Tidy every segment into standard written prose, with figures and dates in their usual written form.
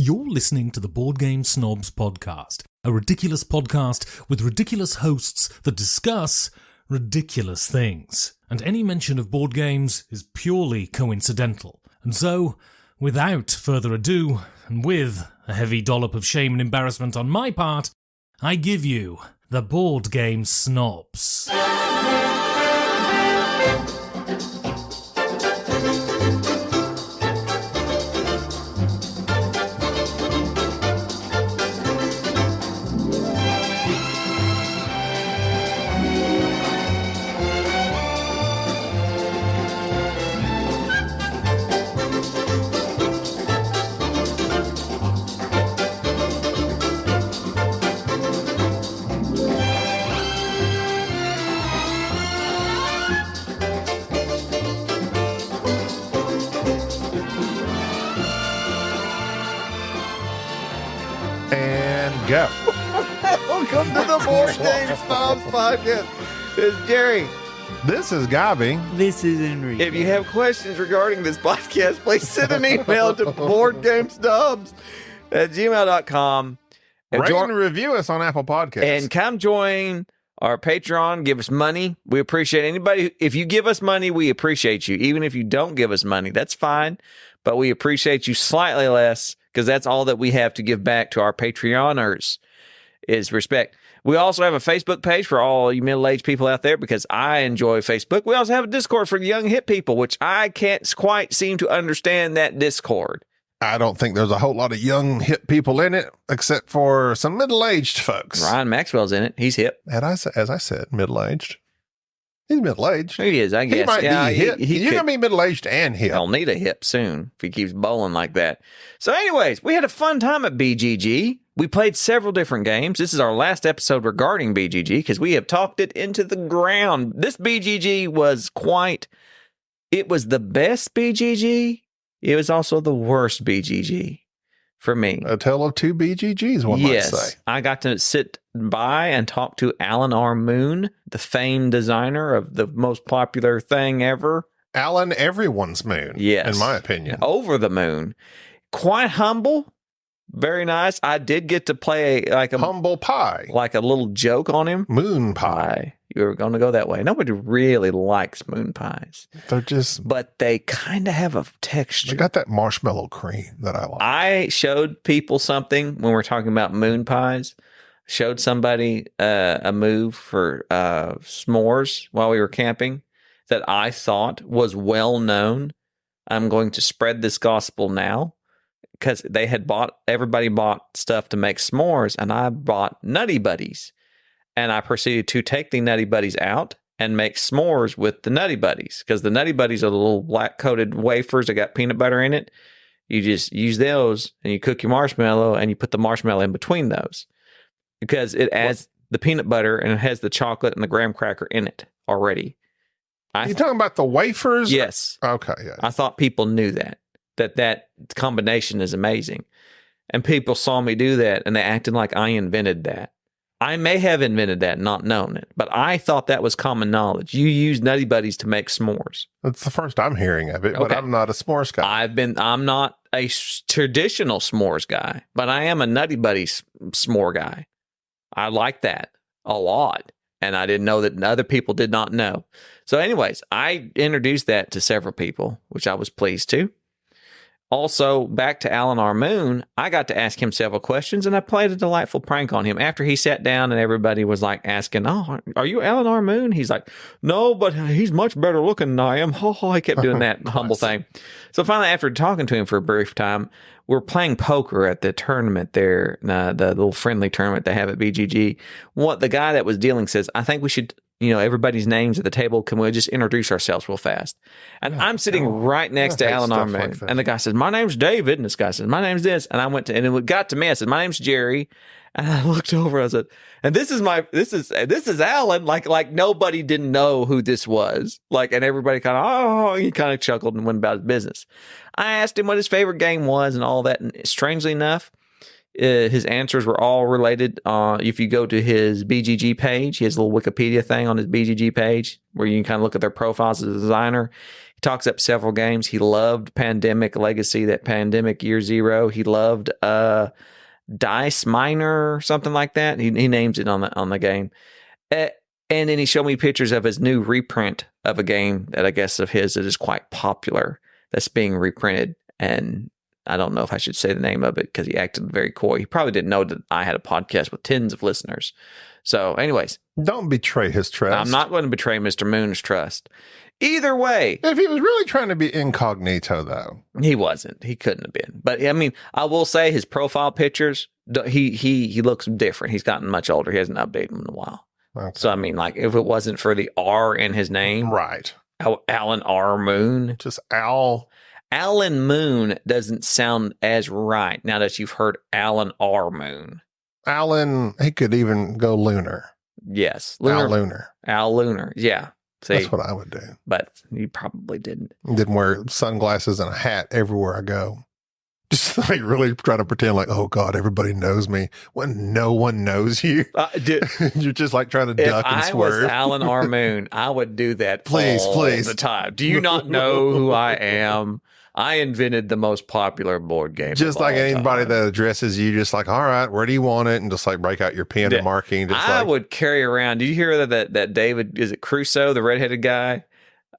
You're listening to the Board Game Snobs podcast, a ridiculous podcast with ridiculous hosts that discuss ridiculous things. And any mention of board games is purely coincidental. And so, without further ado, and with a heavy dollop of shame and embarrassment on my part, I give you the Board Game Snobs. Go. Welcome to the Board Game Snobs podcast. This is Jerry. This is Gaby. This is Enrique. If you have questions regarding this podcast, please send an email to boardgamesnobs@gmail.com. Rate and review us on Apple Podcasts. And come join our Patreon. Give us money. We appreciate anybody. If you give us money, we appreciate you. Even if you don't give us money, that's fine. But we appreciate you slightly less, because that's all that we have to give back to our Patreoners is respect. We also have a Facebook page for all you middle-aged people out there, because I enjoy Facebook. We also have a Discord for the young hip people, which I can't quite seem to understand that Discord. I don't think there's a whole lot of young hip people in it, except for some middle-aged folks. Ryan Maxwell's in it. He's hip. And as I said, middle-aged. He's middle-aged. He is, I guess. He might be hip. You're going could- to be middle-aged and hip. He'll need a hip soon if he keeps bowling like that. So anyways, we had a fun time at BGG. We played several different games. This is our last episode regarding BGG because we have talked it into the ground. This BGG was it was the best BGG. It was also the worst BGG for me. A tale of two BGGs, one might say. I got to sit by and talk to Alan R. Moon, the famed designer of the most popular thing ever. Alan Everyone's Moon, Yes. in my opinion. Over the moon. Quite humble. Very nice. I did get to play like a Humble pie. like a little joke on him. Moon pie. You were going to go that way. Nobody really likes moon pies, They're just, but they kind of have a texture. they got that marshmallow cream that I like. I showed people something when we're talking about moon pies. Showed somebody a move for s'mores while we were camping that I thought was well known. I'm going to spread this gospel now, because everybody bought stuff to make s'mores, and I bought Nutty Buddies, and I proceeded to take the Nutty Buddies out and make s'mores with the Nutty Buddies, because the Nutty Buddies are the little black coated wafers that got peanut butter in it. You just use those and you cook your marshmallow, and you put the marshmallow in between those, because it adds the peanut butter and it has the chocolate and the graham cracker in it already. You talking about the wafers? Yes. Okay, yeah. I thought people knew that combination is amazing. And people saw me do that, and they acted like I invented that. I may have invented that, not known it, but I thought that was common knowledge. You use Nutty Buddies to make s'mores. That's the first I'm hearing of it, but Okay. I'm not a s'mores guy. I'm not a traditional s'mores guy, but I am a Nutty Buddies s'more guy. I like that a lot, and I didn't know that other people did not know. So anyways, I introduced that to several people, which I was pleased to. Also, back to Alan R. Moon, I got to ask him several questions, and I played a delightful prank on him after he sat down and everybody was like asking, "Oh, are you Alan R. Moon?" He's like, "No, but he's much better looking than I am." I kept doing that humble thing. So finally, after talking to him for a brief time, we're playing poker at the tournament there, the little friendly tournament they have at BGG. What the guy that was dealing says, "I think we should, everybody's names at the table. Can we just introduce ourselves real fast?" And I'm sitting right next to Alan R. Moon. Like And the guy says, "My name's David." And this guy says, "My name's this." And and it got to me. I said, "My name's Jerry." And I looked over, I said, "And this is Alan." Like nobody didn't know who this was. And everybody he kind of chuckled and went about his business. I asked him what his favorite game was and all that. And strangely enough, his answers were all related. If you go to his BGG page, he has a little Wikipedia thing on his BGG page where you can kind of look at their profiles as a designer. He talks up several games. He loved Pandemic Legacy, that Pandemic Year Zero. He loved Dice Miner or something like that. He names it on the game. And then he showed me pictures of his new reprint of a game that I guess of his that is quite popular that's being reprinted. And I don't know if I should say the name of it because he acted very coy. He probably didn't know that I had a podcast with tens of listeners. So anyways. Don't betray his trust. I'm not going to betray Mr. Moon's trust. Either way. If he was really trying to be incognito, though. He wasn't. He couldn't have been. But I mean, I will say his profile pictures, he looks different. He's gotten much older. He hasn't updated them in a while. Okay. So, I mean, like, if it wasn't for the R in his name. Right. Alan R. Moon. Just Al. Alan Moon doesn't sound as right now that you've heard Alan R. Moon. Alan, he could even go lunar. Yes. Al Lunar. Al Lunar. Yeah. See, that's what I would do. But you probably didn't. Didn't wear sunglasses and a hat everywhere I go. Just like really try to pretend like, oh God, everybody knows me when no one knows you. You're just like trying to duck and swerve. If I was Alan R. Moon, I would do that please. all the time. Do you not know who I am? I invented the most popular board game. Just like anybody that addresses you, just like, all right, where do you want it? And just like break out your pen and marking. I would carry around. Do you hear that David, is it Crusoe, the redheaded guy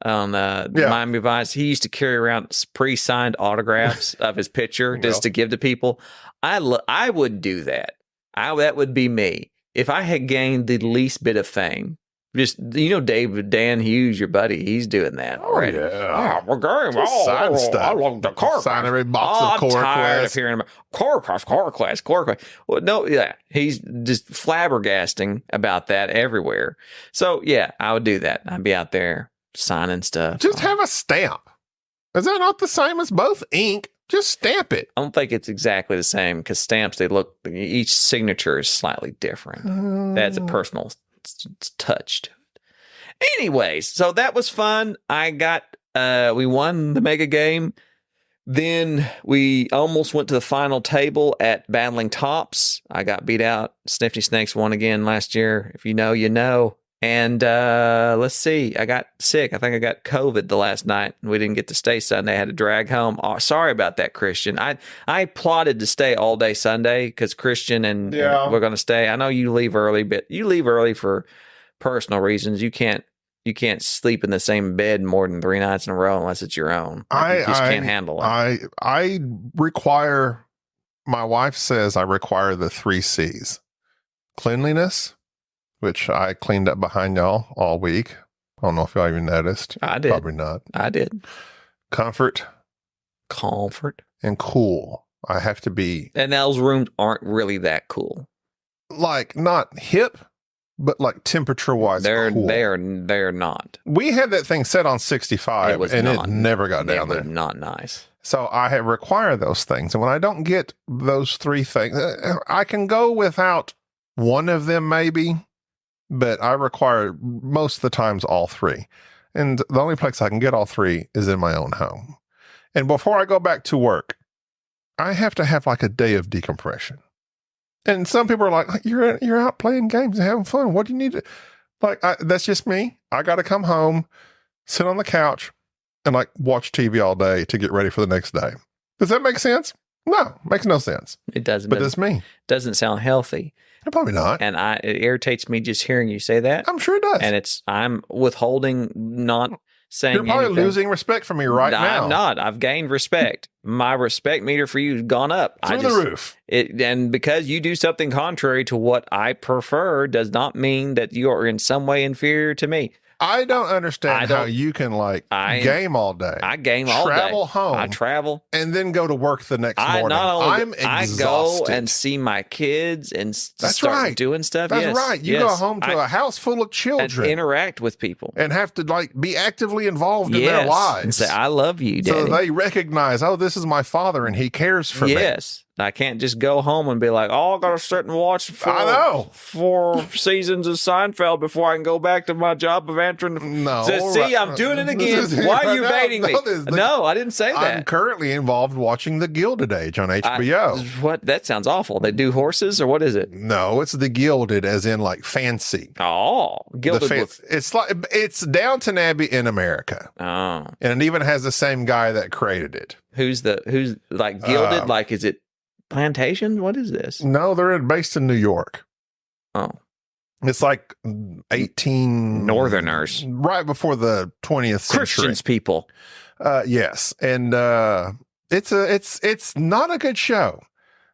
on Miami Vice? He used to carry around pre-signed autographs of his picture just to give to people. I would do that. That would be me. If I had gained the least bit of fame. Just, Dan Hughes, your buddy, he's doing that already. Yeah. We're going. Sign stuff. I love the car. Sign every box of Core I'm tired Quest. of hearing about Core Quest. Well, no, yeah, he's just flabbergasting about that everywhere. So, yeah, I would do that. I'd be out there signing stuff. Just have a stamp. Is that not the same as both ink? Just stamp it. I don't think it's exactly the same because stamps, each signature is slightly different. That's a personal touch to it. Anyways, so that was fun. We won the mega game. Then we almost went to the final table at Battling Tops. I got beat out. Snifty Snakes won again last year. If you know, you know. And let's see. I got sick. I think I got COVID the last night. We didn't get to stay Sunday. I had to drag home. Oh, sorry about that, Christian. I plotted to stay all day Sunday because Christian and we're going to stay. I know you leave early, but you leave early for personal reasons. You can't sleep in the same bed more than 3 nights in a row unless it's your own. You just can't handle it. I require, my wife says I require the 3 C's. Cleanliness, which I cleaned up behind y'all all week. I don't know if y'all even noticed. I did. Probably not. I did. Comfort. And cool. I have to be. And those rooms aren't really that cool. Like, not hip, but like temperature-wise cool. They're not. We had that thing set on 65, it never got down there. Not nice. So I have required those things. And when I don't get those 3 things, I can go without one of them maybe. But I require most of the times all 3. And the only place I can get all 3 is in my own home. And before I go back to work, I have to have like a day of decompression. And some people are like, you're out playing games and having fun. What do you need to, that's just me. I got to come home, sit on the couch and like watch TV all day to get ready for the next day. Does that make sense? No, makes no sense. It doesn't. But that's me. Doesn't sound healthy. Probably not. And it irritates me just hearing you say that. I'm sure it does. And I'm withholding, not saying You're probably anything. losing respect for me now. I'm not. I've gained respect. My respect meter for you has gone up. Through the roof. And because you do something contrary to what I prefer does not mean that you are in some way inferior to me. I don't understand how you can game all day. I game all day. Travel home. I travel. And then go to work the next morning. I'm exhausted. I go and see my kids and start doing stuff. That's right. You go home to a house full of children. And interact with people. And have to be actively involved in their lives. And say, I love you, Daddy. So they recognize, oh, this is my father and he cares for me. Yes. I can't just go home and be like, oh, I got to sit and watch four seasons of Seinfeld before I can go back to my job of answering. See, I'm doing it again. Why are you baiting me? No, I didn't say that. I'm currently involved watching The Gilded Age on HBO. What? That sounds awful. They do horses, or what is it? No, it's the Gilded, as in like fancy. Oh, Gilded. It's Downton Abbey in America. Oh, and it even has the same guy that created it. Who's like Gilded? Like, is it Plantation? What is this? No, they're based in New York. Oh, it's like 18 Northerners, right before the 20th century. Christians people. Yes, and it's not a good show,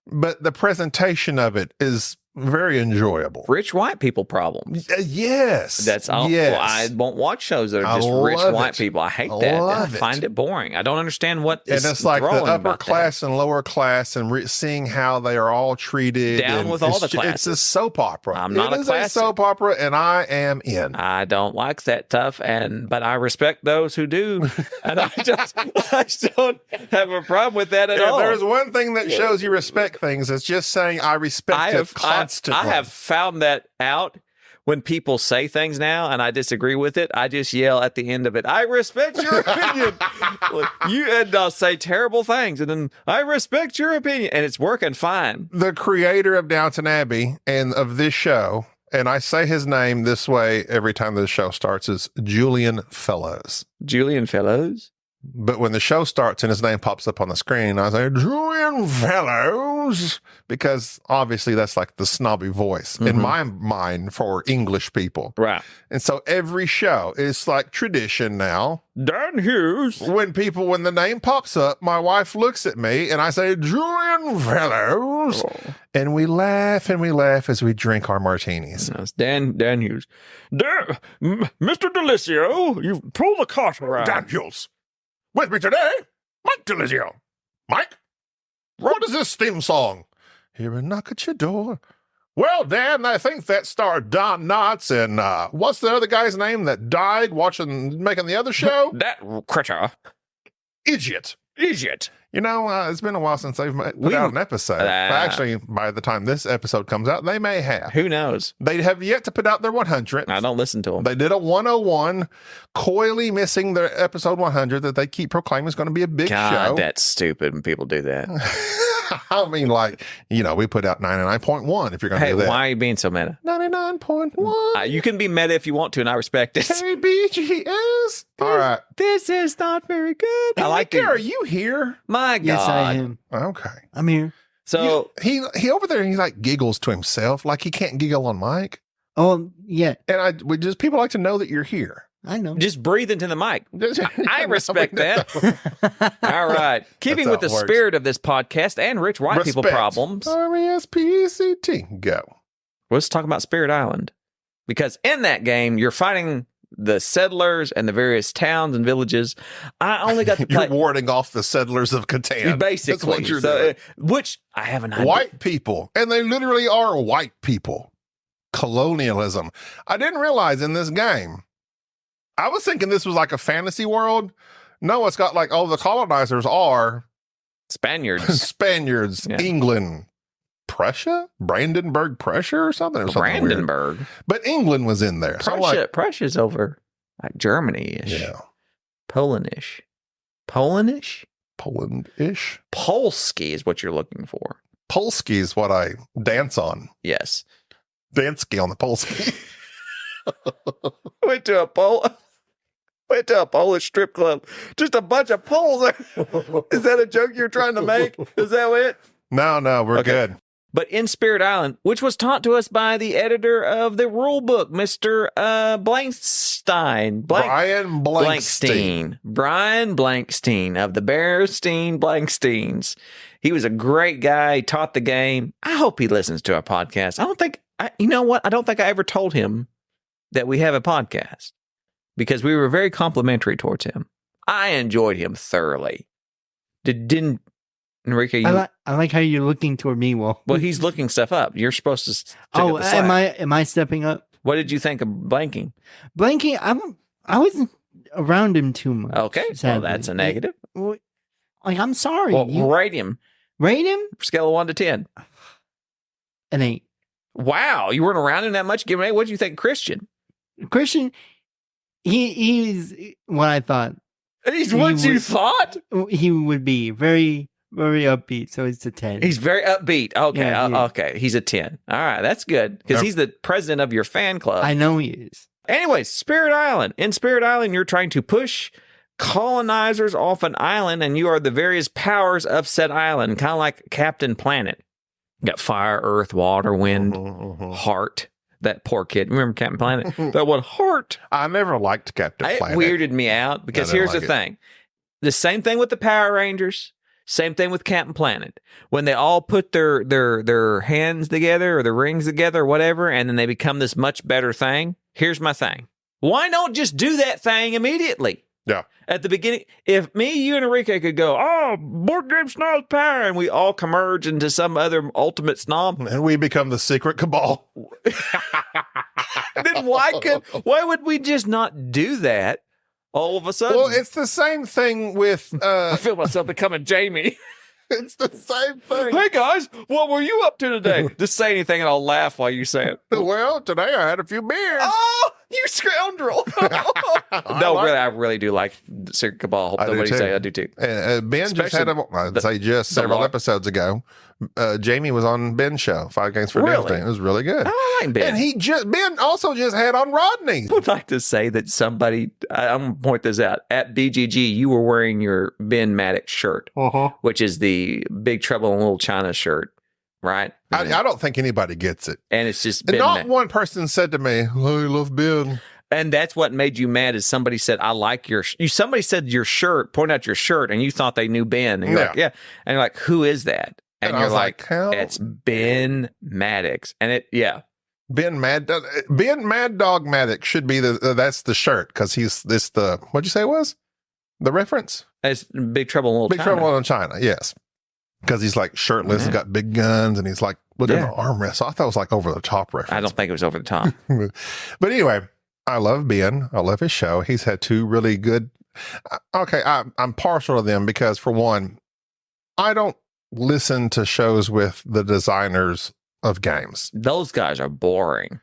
but the presentation of it is very enjoyable. Rich white people problems. Yes. That's all. Yes. Well, I won't watch shows that are just rich white people. I hate that. I find it boring. I don't understand what and it's like the upper class and lower class and seeing how they are all treated. Down with all the classes. It's a soap opera. I'm not a classic. A soap opera, and I am in. I don't like that stuff, but I respect those who do. And I don't have a problem with that at all. There's one thing that shows you respect things. It's just saying I respect it constantly. I have found that out when people say things now and I disagree with it. I just yell at the end of it, I respect your opinion. And I'll say terrible things and then I respect your opinion. And it's working fine. The creator of Downton Abbey and of this show, and I say his name this way every time the show starts, is Julian Fellows. Julian Fellows? But when the show starts and his name pops up on the screen, I say, Julian Fellows, because obviously that's like the snobby voice in my mind for English people. Right. And so every show is like tradition now. Dan Hughes. When the name pops up, my wife looks at me and I say, Julian Fellows. Oh. And we laugh as we drink our martinis. No, it's Dan Hughes. Mr. Delicio, you've pulled the cart around. Dan Hughes. With me today, Mike Delizio. Mike, what is this theme song? Hear a knock at your door. Well, Dan, I think that starred Don Knotts and what's the other guy's name that died making the other show? That critter. Idiot. You know, it's been a while since they've put out an episode. Actually, by the time this episode comes out, they may have. Who knows? They have yet to put out their 100th. I don't listen to them. They did a 101, coyly missing their episode 100 that they keep proclaiming is going to be a big show. God, that's stupid when people do that. I mean, like, we put out 99.1 if you're going to do that. Hey, why are you being so meta? 99.1. You can be meta if you want to, and I respect it. KBGS. All right. This is not very good. I like it. Are you here? My God. Yes, I am. Okay. I'm here. So he over there, he like giggles to himself like he can't giggle on mic. Oh, yeah. And people like to know that you're here. I know. Just breathe into the mic. I respect that. All right. Keeping with the spirit of this podcast and rich white people problems. R-E-S-P-E-C-T. Go. Let's talk about Spirit Island. Because in that game, you're fighting the settlers and the various towns and villages. I only got to play. You're warding off the settlers of Catan. Basically. That's what you're doing. Which I have an idea. White people. And they literally are white people. Colonialism. I didn't realize in this game, I was thinking this was like a fantasy world. No, it's got like, the colonizers are Spaniards. Yeah. England, Prussia, Brandenburg, Prussia, or something. Brandenburg. Weird. But England was in there. Prussia's over like Germany-ish. Yeah. Polanish. Poland-ish. Polski is what you're looking for. Polski is what I dance on. Yes. Dansky on the Polski. Went to a Polish strip club. Just a bunch of Poles. Is that a joke you're trying to make? Is that it? No, we're good. But in Spirit Island, which was taught to us by the editor of the rule book, Mr. Brian Blankstein of the Bearstein Blanksteins. He was a great guy. He taught the game. I hope he listens to our podcast. You know what? I don't think I ever told him that we have a podcast because we were very complimentary towards him. I enjoyed him thoroughly. Didn't Enrique? I like how you're looking toward me. Well, he's looking stuff up. You're supposed to. Am I stepping up? What did you think of Blanking? I wasn't around him too much. Okay, sadly. well that's a negative. I'm sorry. Well, rate him. Rate him Scale of 1 to 10. an 8. Wow, you weren't around him that much. Give me, what do you think, Christian? Christian, he's what I thought He's He what you would- thought. he would be. Very, very upbeat. So it's a 10. He's very upbeat. Okay, Yeah, he is. okay, he's a 10. All right, that's good because he's the president of your fan club. I know he is. Anyways, Spirit Island. In Spirit Island, you're trying to push colonizers off an island, and you are the various powers of said island, kind of like Captain Planet. You got fire, earth, water, wind, heart. That poor kid. Remember Captain Planet? That one, heart. I never liked Captain It Planet. weirded me out because I don't here's like the it. thing. The same thing with the Power Rangers. Same thing with Captain Planet. When they all put their hands together or their rings together or whatever, and then they become this much better thing. Here's my thing. Why not just do that thing immediately? Yeah. At the beginning, if me, you, and Enrique could go, oh, board game snob power, and we all converge into some other ultimate snob, And we become the secret cabal. then why would we just not do that all of a sudden? Well, it's the same thing with I feel myself becoming Jamie. it's the same thing. Hey guys, what were you up to today? Just say anything and I'll laugh while you say it. Well, today I had a few beers. Oh, you scoundrel! No, really, I really do like Secret Cabal. I do What do you too. say? I do too. Ben just Especially had him. I'd say just the several lar- episodes ago. Jamie was on Ben's show, 5 Games for Really? Doomsday. It was really good. I like Ben. And Ben also just had on Rodney. I would like to say that somebody, I'm going to point this out. At BGG, you were wearing your Ben Maddox shirt, which is the Big Trouble in Little China shirt, right? I don't think anybody gets it. And it's just And Ben not Maddox. one person said to me, "Oh, you love Ben." And that's what made you mad is somebody said, I like your, somebody said your shirt, point out your shirt, and you thought they knew Ben. And you're like, yeah. And you're like, who is that? And I you're was like, how? it's Ben Maddox. And Ben Mad Dog Maddox should be that's the shirt because he's what'd you say it was the reference? it's Big Trouble in Little Big China. Trouble in Little China, yes. Because he's like shirtless and got big guns and he's like looking Yeah. at the armrest. So I thought it was like over the top reference. I don't think it was over the top. But anyway, I love Ben. I love his show. He's had 2 really good. Okay, I'm partial to them because for one, I don't listen to shows with the designers of games. Those guys are boring.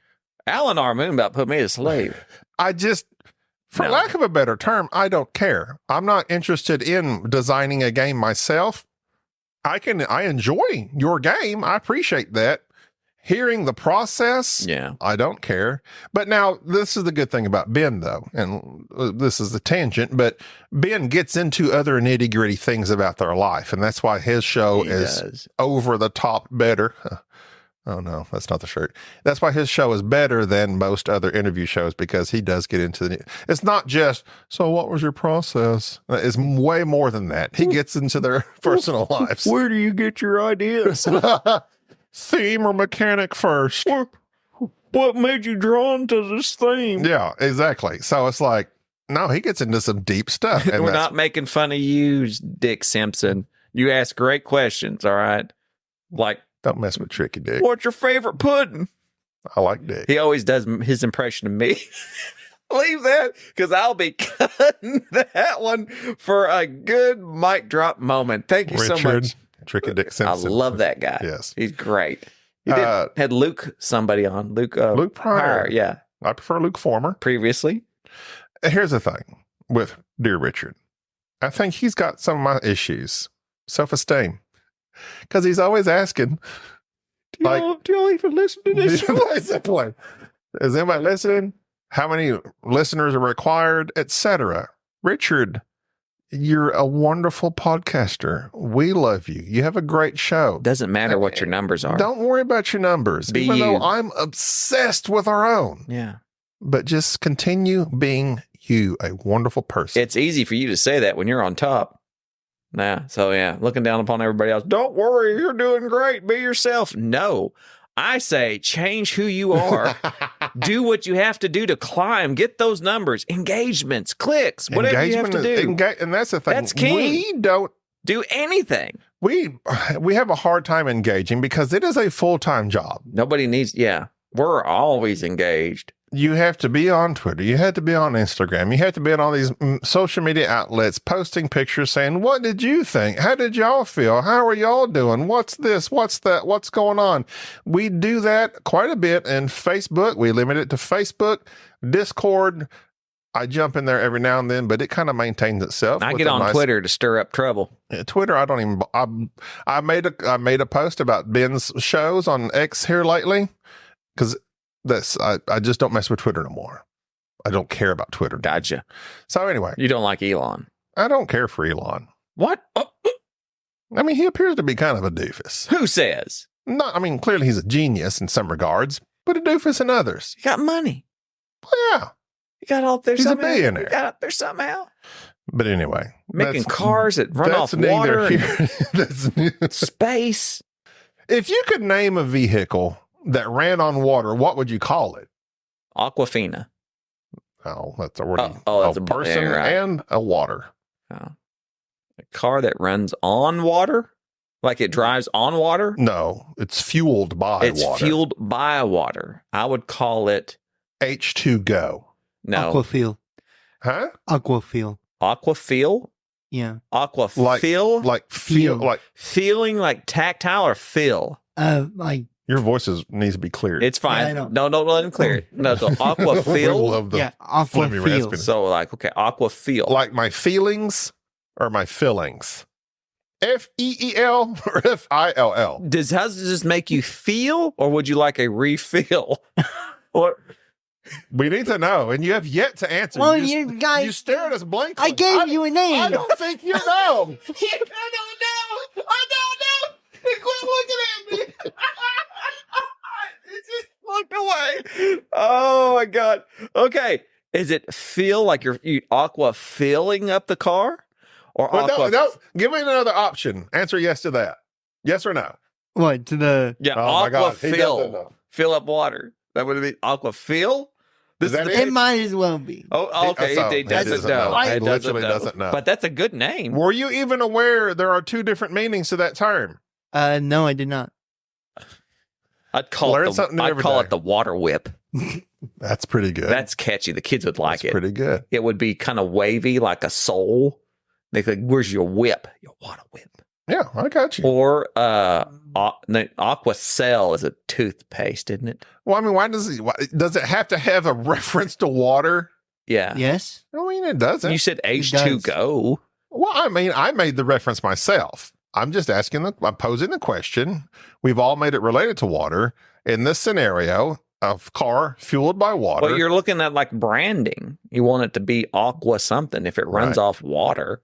Alan R. Moon about put me to sleep. I just, for No. lack of a better term, I don't care. I'm not interested in designing a game myself. I enjoy your game. I appreciate that. Hearing the process, Yeah. I don't care. But now, this is the good thing about Ben, though, and this is the tangent, but Ben gets into other nitty-gritty things about their life, and that's why his show He is does. over the top better. Oh, no, that's not the shirt. That's why his show is better than most other interview shows, because he does get into the... It's not just, so what was your process? It's way more than that. He gets into their personal lives. Where do you get your ideas? Theme or mechanic first. What made you drawn to this theme? Yeah, exactly. So it's like, no, he gets into some deep stuff. And We're that's- not making fun of you, Dick Simpson. You ask great questions, all right? Like, don't mess with Tricky Dick. what's your favorite pudding? I like Dick. He always does his impression of me. Leave that, because I'll be cutting that one for a good mic drop moment. Thank you so much. Tricky Dick I Simpson. love that guy. Yes. He's great. You had Luke somebody on. Luke Pryor. yeah. I prefer Luke Former. Previously. Here's the thing with Dear Richard. I think he's got some of my issues. Self-esteem. Because he's always asking, Do y'all even listen to this show? Basically, is anybody listening? How many listeners are required, etc. Richard, you're a wonderful podcaster. We love you. You have a great show. Doesn't matter what your numbers are. Don't worry about your numbers, Be even you. though I'm obsessed with our own. Yeah. But just continue being you, a wonderful person. It's easy for you to say that when you're on top. Nah. So yeah, looking down upon everybody else. Don't worry, you're doing great. Be yourself. No. I say change who you are. Do what you have to do to climb. Get those numbers, engagements, clicks, whatever you have to do. And that's the thing. That's key. We don't. Do anything. We have a hard time engaging because it is a full-time job. Nobody needs. Yeah, we're always engaged. you have to be on Twitter. You had to be on Instagram. You had to be on all these social media outlets posting pictures saying, what did you think? How did y'all feel? How are y'all doing? What's this? What's that? What's going on? We do that quite a bit in Facebook. We limit it to Facebook, Discord. I jump in there every now and then, but it kind of maintains itself. I get on Twitter to stir up trouble. Twitter, I don't even. I made a post about Ben's shows on X here lately because I just don't mess with Twitter no more. I don't care about Twitter. Gotcha. So anyway, You don't like Elon. I don't care for Elon. What? Oh, I mean, he appears to be kind of a doofus. who says? I mean, clearly he's a genius in some regards, but a doofus in others. You got money. Well, yeah. You got up there He's somehow. a billionaire. You got up there somehow. But anyway, Making cars that run off water and space. If you could name a vehicle that ran on water, what would you call it? Aquafina. Oh, that's already that's a person right. and a water. Oh. A car that runs on water? Like it drives on water? No, it's fueled by It's water. fueled by water. I would call it H2Go. no Aquafil. Huh? Aquafil. aquafeel. Yeah. Aquafeel. Like feel Feel. like Feeling like tactile or feel. Like your voice needs to be cleared. It's fine. I know. No, don't let him clear it. No, so We aquafeel. love the yeah, flimmy aquafil. rasping. So like okay, aquafeel. Like my feelings or my fillings. FEEL or FILL. How does this make you feel, or would you like a refill? Or We need to know, and you have yet to answer. Well, you you guys, you stare at us blankly. I gave you a name. I don't think you know. I don't know. Quit looking at me. It just looked away. Oh my god. Okay. Is it feel like you're aqua filling up the car? Or Well, aqua no, give me another option. Answer yes to that. Yes or no? What to the? Yeah, Oh my aqua God, he doesn't fill. know. Fill up water. That would be aqua fill? Is that It might as well be. Oh, okay. So, He doesn't know. He He literally doesn't know. But that's a good name. Were you even aware there are two different meanings to that term? No, I did not. I'd call Learn it something new every day. the water whip. That's pretty good. That's catchy. The kids would like That's it. pretty good. It would be kind of wavy, like a soul. They think, "Where's your whip? Your water whip?" Yeah, I got you. Or Aqua Cell is a toothpaste, isn't it? Well, I mean, does it have to have a reference to water? Yeah. Yes. I mean, it doesn't. You said does. H2Go. Well, I mean, I made the reference myself. I'm just I'm posing the question. We've all made it related to water. In this scenario, a car fueled by water. Well, you're looking at like branding. You want it to be aqua something. If it runs Right. off water,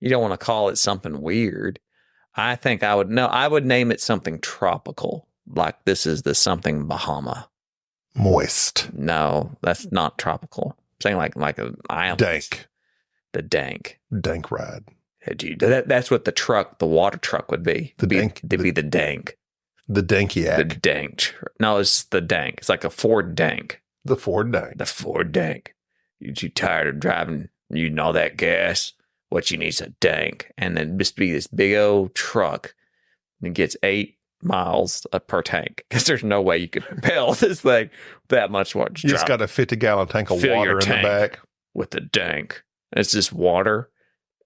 you don't want to call it something weird. I think I would name it something tropical. Like this is the something Bahama. Moist. No, that's not tropical. I'm saying like an island. Dank. The dank. Dank ride. Yeah, dude, that's what the water truck would be. The dank. To be the dank. The Dankiac. The dank. No, it's the dank. It's like a Ford dank. The Ford Dank. The Ford dank. You tired of driving? You know that gas. What you need is a dank, and then just be this big old truck that gets 8 miles per tank because there's no way you could propel this thing that much water. You just got a 50-gallon tank of Fill water your in tank. the back. with the dank. It's just water.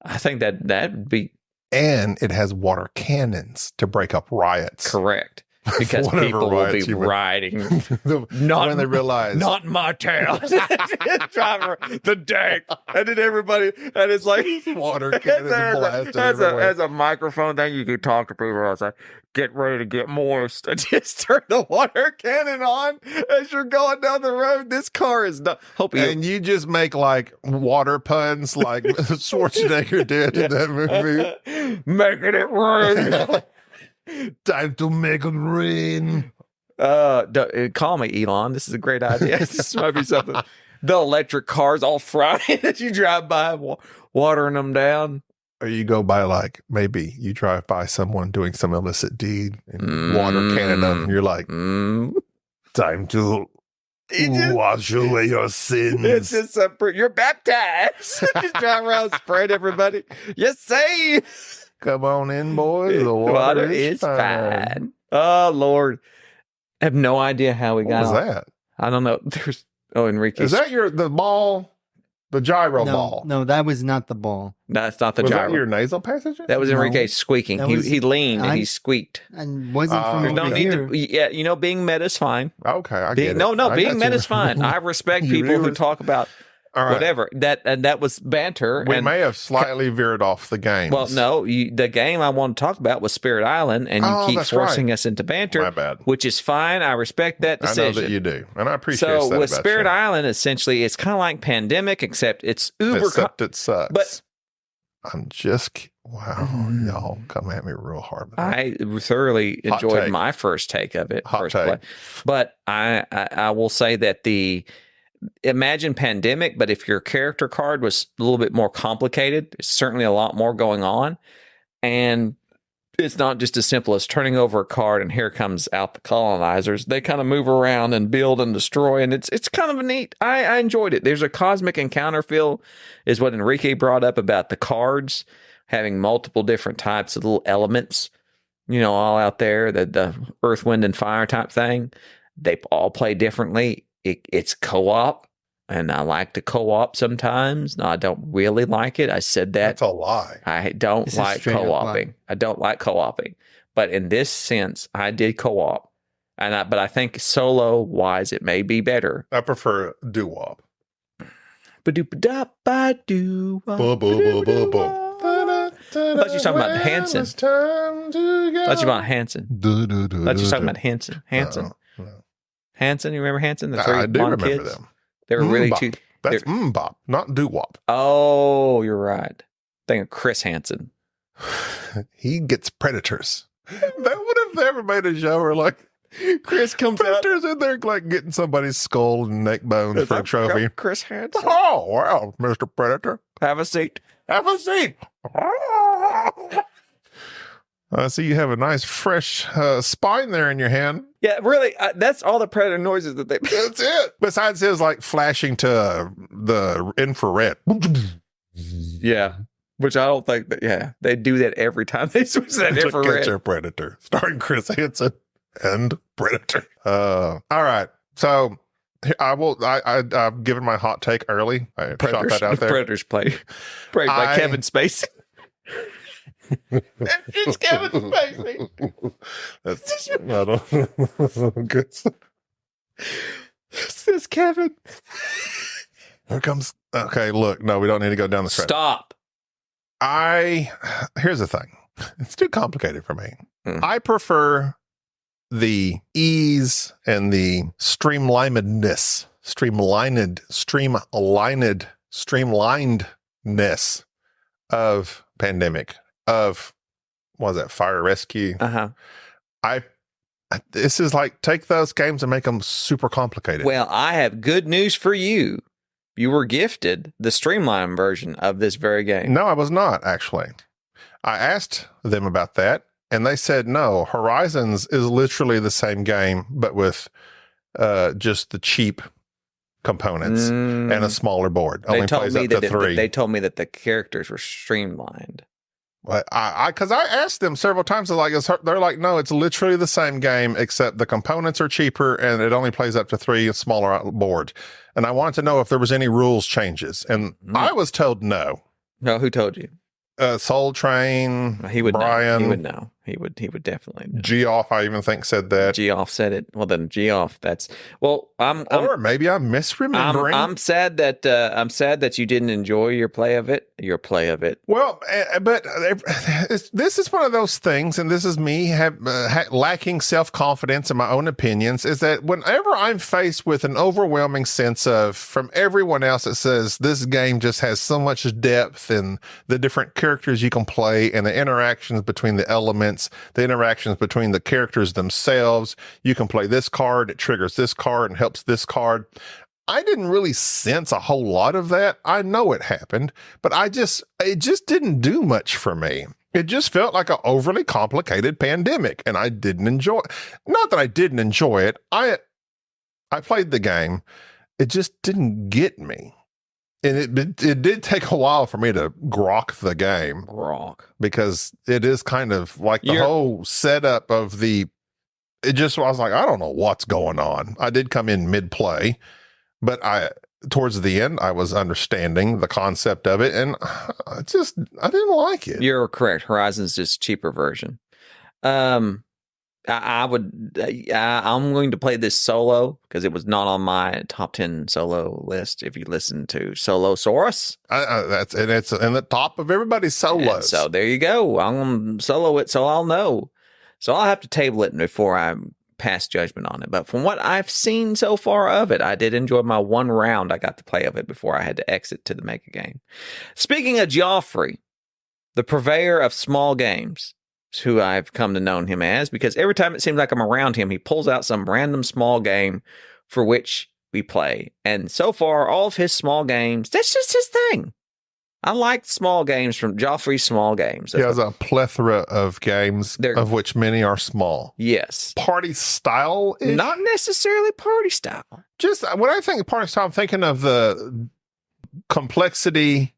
I think that'd be And it has water cannons to break up riots. correct because Whatever people will be riots you would- riding. When they realize. Not in my town. Driver, the dank, and then everybody, and it's like water cannons blasted everywhere. as a microphone thing, you can talk to people. I was like, "Get ready to get moist." And just turn the water cannon on as you're going down the road. This car is not. Hope you. And you just make like water puns like Schwarzenegger did in that movie. Making it rain. Time to make it rain. Call me Elon. This is a great idea. This might be something. The electric cars all Friday as you drive by, watering them down. Or you go by like, maybe you drive by someone doing some illicit deed and water cannon them. You're like, time to wash away your sins. It's just you're baptized. Just drive around spraying everybody. You're safe. Come on in, boys. The Water is fine. Oh, Lord. I have no idea how we What got was on. that? I don't know. Oh, Enrique. Is that the ball? The gyro ball? No, that was not the ball. No, it's not the Was gyro. that your nasal passages? That was No. Enrique squeaking. That was- He leaned and he squeaked. And wasn't Oh, from There's no over need here. to. Yeah, being meta's fine. Okay, I Being, get it. no, I being got you. meta's fine. I respect You people who really- talk about All right. whatever. That was banter. We and, may have slightly veered off the game. well, no, the game I want to talk about was Spirit Island, and you Oh, keep that's forcing right. us into banter, My bad. which is fine. I respect that I decision. know that you do, and I appreciate So that with about Spirit you. Island, essentially, it's kind of like Pandemic, except it's uber. Except it sucks. but I'm just wow, y'all come at me real hard. I thoroughly Hot enjoyed take. my first take of it. Hot first take. play. But I will say that imagine Pandemic, but if your character card was a little bit more complicated, there's certainly a lot more going on. And it's not just as simple as turning over a card and here comes out the colonizers. They kind of move around and build and destroy, and it's kind of a neat. I enjoyed it. There's a cosmic encounter feel, is what Enrique brought up about the cards having multiple different types of little elements, all out there, the earth, wind, and fire type thing. They all play differently. It's co-op, and I like to co-op sometimes. No, I don't really like it. I said that. That's a lie. I don't This is like straight up co-oping. I don't like co-oping. But in this sense, I did co-op. But I think solo wise, it may be better. I prefer doo-wop. Ba-doop-da-ba-doo. I thought you were talking about Hanson. I thought you were about Hanson. I thought you were talking about Hanson. Hanson. No. Hanson, you remember Hanson? The I three do blonde remember kids? them. They were really Mbop. too. That's mbop, not doo-wop. Oh, you're right. Think of Chris Hansen. He gets predators. That would have never made a show where like Chris comes out. predators in there like getting somebody's skull and neck bones for a trophy. Chris Hansen. Oh, wow, Mr. Predator. Have a seat. Have a seat. I see you have a nice fresh spine there in your hand. Yeah, really. That's all the predator noises that they. That's it. Besides his like flashing to the infrared. Yeah, which I don't think that. Yeah, they do that every time they switch that To infrared. Catch a Predator, starring Chris Hansen and Predator. All right, so I've given my hot take early. I shot that out there. Predators played by Kevin Spacey. It's Kevin Spacey. That's I don't good. This is Kevin. Here comes. Okay, look. No, we don't need to go down this road. Stop. Here's the thing. It's too complicated for me. Hmm. I prefer the ease and the streamlinedness of Pandemic, of what was that, Fire Rescue. This is like, take those games and make them super complicated. Well, I have good news for you. You were gifted the streamlined version of this very game. No, I was not, actually. I asked them about that, and they said no. Horizons is literally the same game, but with just the cheap components and a smaller board. They Only told plays me up to that 3. they told me that the characters were streamlined. Because I asked them several times, they're like, no, it's literally the same game, except the components are cheaper and it only plays up to 3 smaller board. And I wanted to know if there was any rules changes, and I was told no. No, who told you? Soul Train, He would Brian, know. He would know. He would definitely know. Geoff, I even think said that. Geoff said it. Well, then Geoff, Or maybe I'm misremembering. I'm sad that you didn't enjoy your play of it. Well, but this is one of those things, and this is me lacking self-confidence in my own opinions, is that whenever I'm faced with an overwhelming sense of, from everyone else that says this game just has so much depth and the different characters you can play and the interactions between the elements, the interactions between the characters themselves, you can play this card, it triggers this card and helps this card. I didn't really sense a whole lot of that. I know it happened, but it just didn't do much for me. It just felt like an overly complicated Pandemic, and I didn't enjoy it. Not that I didn't enjoy it. I played the game. It just didn't get me. And it did take a while for me to grok the game. Because it is kind of like the whole setup of I was like, I don't know what's going on. I did come in mid-play. But towards the end, I was understanding the concept of it, and I didn't like it. You're correct. Horizon's just cheaper version. I'm going to play this solo because it was not on my top 10 solo list. If you listen to Solosaurus, it's in the top of everybody's solos. And so there you go. I'm going to solo it, so I'll know. So I'll have to table it before I pass judgment on it. But from what I've seen so far of it, I did enjoy my one round I got to play of it before I had to exit to the mega game. Speaking of Joffrey, the purveyor of small games, is who I've come to know him as, because every time it seems like I'm around him, he pulls out some random small game for which we play. And so far, all of his small games, that's just his thing. I like small games from Joffrey's Small Games. He has a plethora of games, of which many are small. Yes. Party style? Not necessarily party style. Just when I think of party style, I'm thinking of the complexity.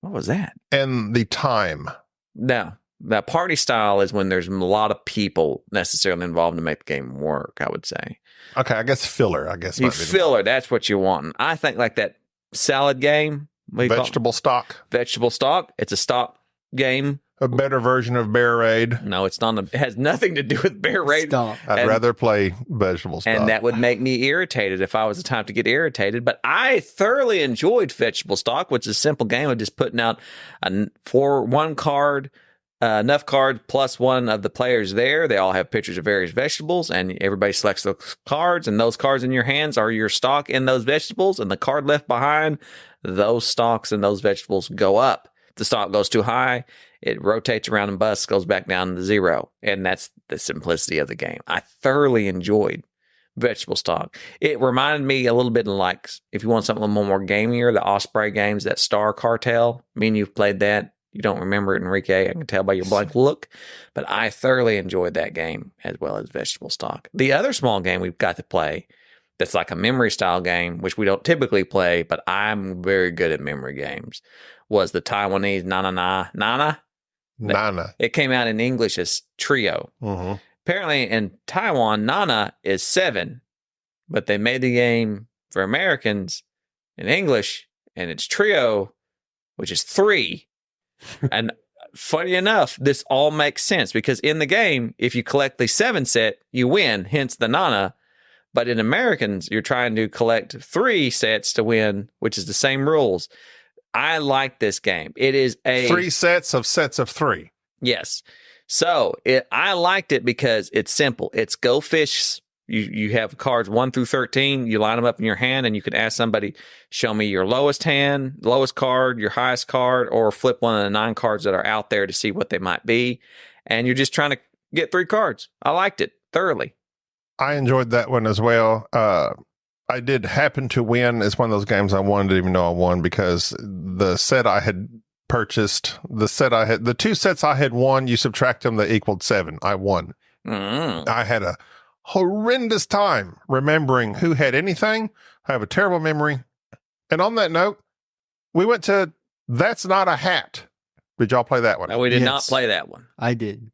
What was that? And the time. No. That party style is when there's a lot of people necessarily involved to make the game work, I would say. Okay, I guess filler, Filler, that's what you want. I think like that salad game. Vegetable stock. Vegetable stock. It's a stock game. A better version of Bear Raid. No, it's not. It has nothing to do with Bear Raid. I'd rather play vegetable stock. And that would make me irritated if I was the time to get irritated. But I thoroughly enjoyed vegetable stock, which is a simple game of just putting out for one card, enough cards plus one of the players there. They all have pictures of various vegetables, and everybody selects those cards, and those cards in your hands are your stock in those vegetables, and the card left behind, those stocks and those vegetables go up. If the stock goes too high, it rotates around and busts, goes back down to zero. And that's the simplicity of the game. I thoroughly enjoyed vegetable stock. It reminded me a little bit of, like, if you want something a little more gamier, the Osprey games, that Star Cartel. I mean, you've played that. You don't remember it, Enrique. I can tell by your blank look. But I thoroughly enjoyed that game as well as vegetable stock. The other small game we've got to play that's like a memory style game, which we don't typically play, but I'm very good at memory games, was the Taiwanese Nana. It came out in English as Trio. Mm-hmm. Apparently in Taiwan, Nana is 7, but they made the game for Americans in English, and it's Trio, which is 3. And funny enough, this all makes sense because in the game, if you collect the 7 set, you win, hence the Nana. But in Americans, you're trying to collect 3 sets to win, which is the same rules. I like this game. It is 3 sets of 3. Yes. So I liked it because it's simple. It's go fish. You have cards 1 through 13. You line them up in your hand, and you can ask somebody, show me your lowest card, your highest card, or flip one of the 9 cards that are out there to see what they might be. And you're just trying to get 3 cards. I liked it thoroughly. I enjoyed that one as well. I did happen to win. It's one of those games I won, didn't even know I won, because the set I had purchased, the 2 sets I had won, you subtract them, they equaled 7. I won. I had a horrendous time remembering who had anything. I have a terrible memory. And on that note, we went to That's Not a Hat. Did y'all play that one? No, we did not play that one. I did.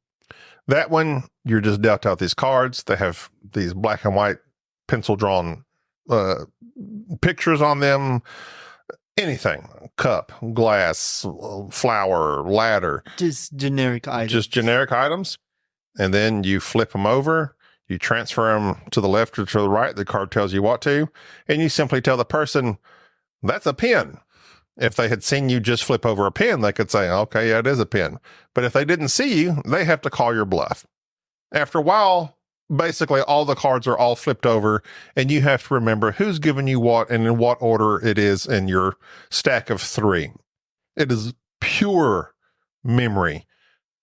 That one, you're just dealt out these cards. They have these black and white pencil drawn pictures on them. Anything. Cup, glass, flower, ladder. Just generic items. And then you flip them over. You transfer them to the left or to the right. The card tells you what to. And you simply tell the person, that's a pen. If they had seen you just flip over a pen, they could say, okay, yeah, it is a pen. But if they didn't see you, they have to call your bluff. After a while, basically all the cards are all flipped over, and you have to remember who's given you what and in what order it is in your stack of 3. It is pure memory.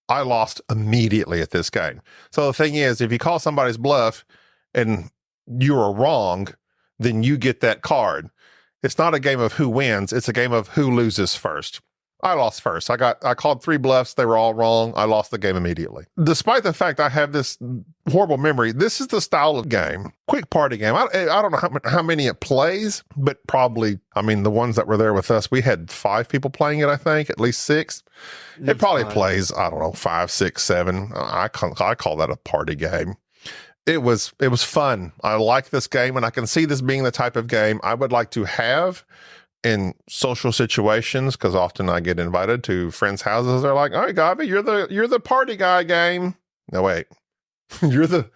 I lost immediately at this game. So the thing is, if you call somebody's bluff and you are wrong, then you get that card. It's not a game of who wins. It's a game of who loses first. I lost first. I called 3 bluffs. They were all wrong. I lost the game immediately. Despite the fact I have this horrible memory, this is the style of game. Quick party game. I don't know how many it plays, but probably, the ones that were there with us, we had 5 people playing it, I think, at least 6. It probably plays, 5, 6, 7. I call that a party game. it was fun. I like this game, and I can see this being the type of game I would like to have in social situations, because often I get invited to friends' houses. They're like, "All right, Gaby, you're the party guy game." No, wait, you're the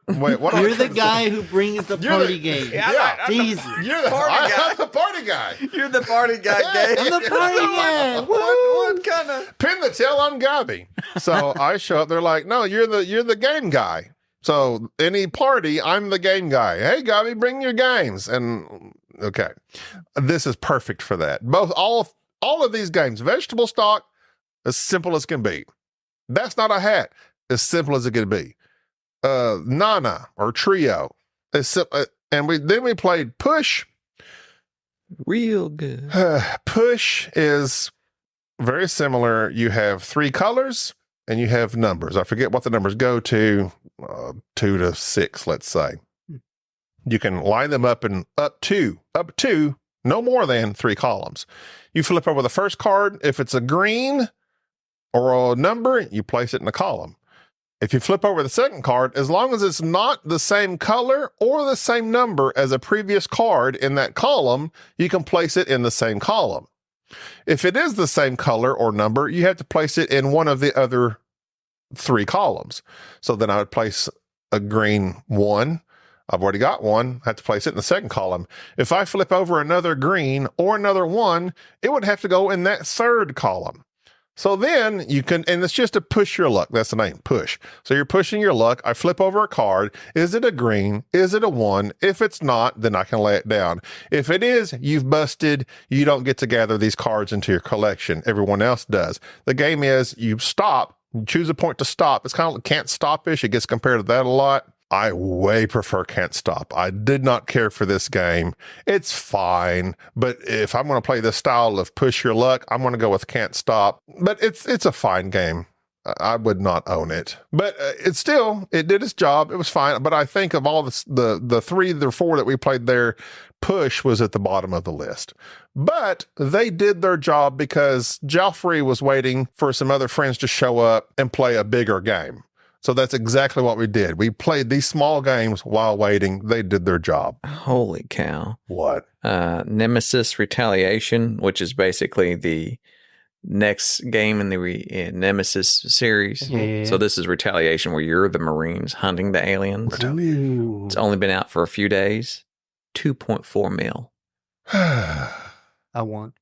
wait. What? You're the guy who brings the party game. Yeah, Jesus. You're the party guy. I'm the party guy. You're the party guy, Gaby. I'm the party guy. What kind of Pin the tail on Gaby. So I show up. They're like, "No, you're the game guy." So any party, I'm the game guy. Hey, Gaby, bring your games. And okay, this is perfect for that. All of these games, vegetable stock, as simple as can be. That's not a hat. As simple as it can be. Nana or Trio. And we played Push. real good? Push is very similar. You have 3 colors and you have numbers. I forget what the numbers go to, 2 to 6, let's say. You can line them up in up to no more than 3 columns. You flip over the first card. If it's a green or a number, you place it in a column. If you flip over the second card, as long as it's not the same color or the same number as a previous card in that column, you can place it in the same column. If it is the same color or number, you have to place it in one of the other 3 columns. So then I would place a green 1. I've already got 1. I have to place it in the second column. If I flip over another green or another 1, it would have to go in that third column. So then you can, and it's just to push your luck. That's the name, push. So you're pushing your luck. I flip over a card. Is it a green? Is it a 1? If it's not, then I can lay it down. If it is, you've busted. You don't get to gather these cards into your collection. Everyone else does. The game is you stop, you choose a point to stop. It's kind of like can't stop-ish. It gets compared to that a lot. I way prefer Can't Stop. I did not care for this game. It's fine, but if I'm going to play this style of push your luck, I'm going to go with Can't Stop. But it's a fine game. I would not own it. But it did its job. It was fine. But I think of all the 3 or 4 that we played there, Push was at the bottom of the list. But they did their job because Joffrey was waiting for some other friends to show up and play a bigger game. So that's exactly what we did. We played these small games while waiting. They did their job. Holy cow. What? Nemesis Retaliation, which is basically the next game in the Nemesis series. Yeah. So this is Retaliation, where you're the Marines hunting the aliens. Ooh. It's only been out for a few days. 2.4 mil. I want.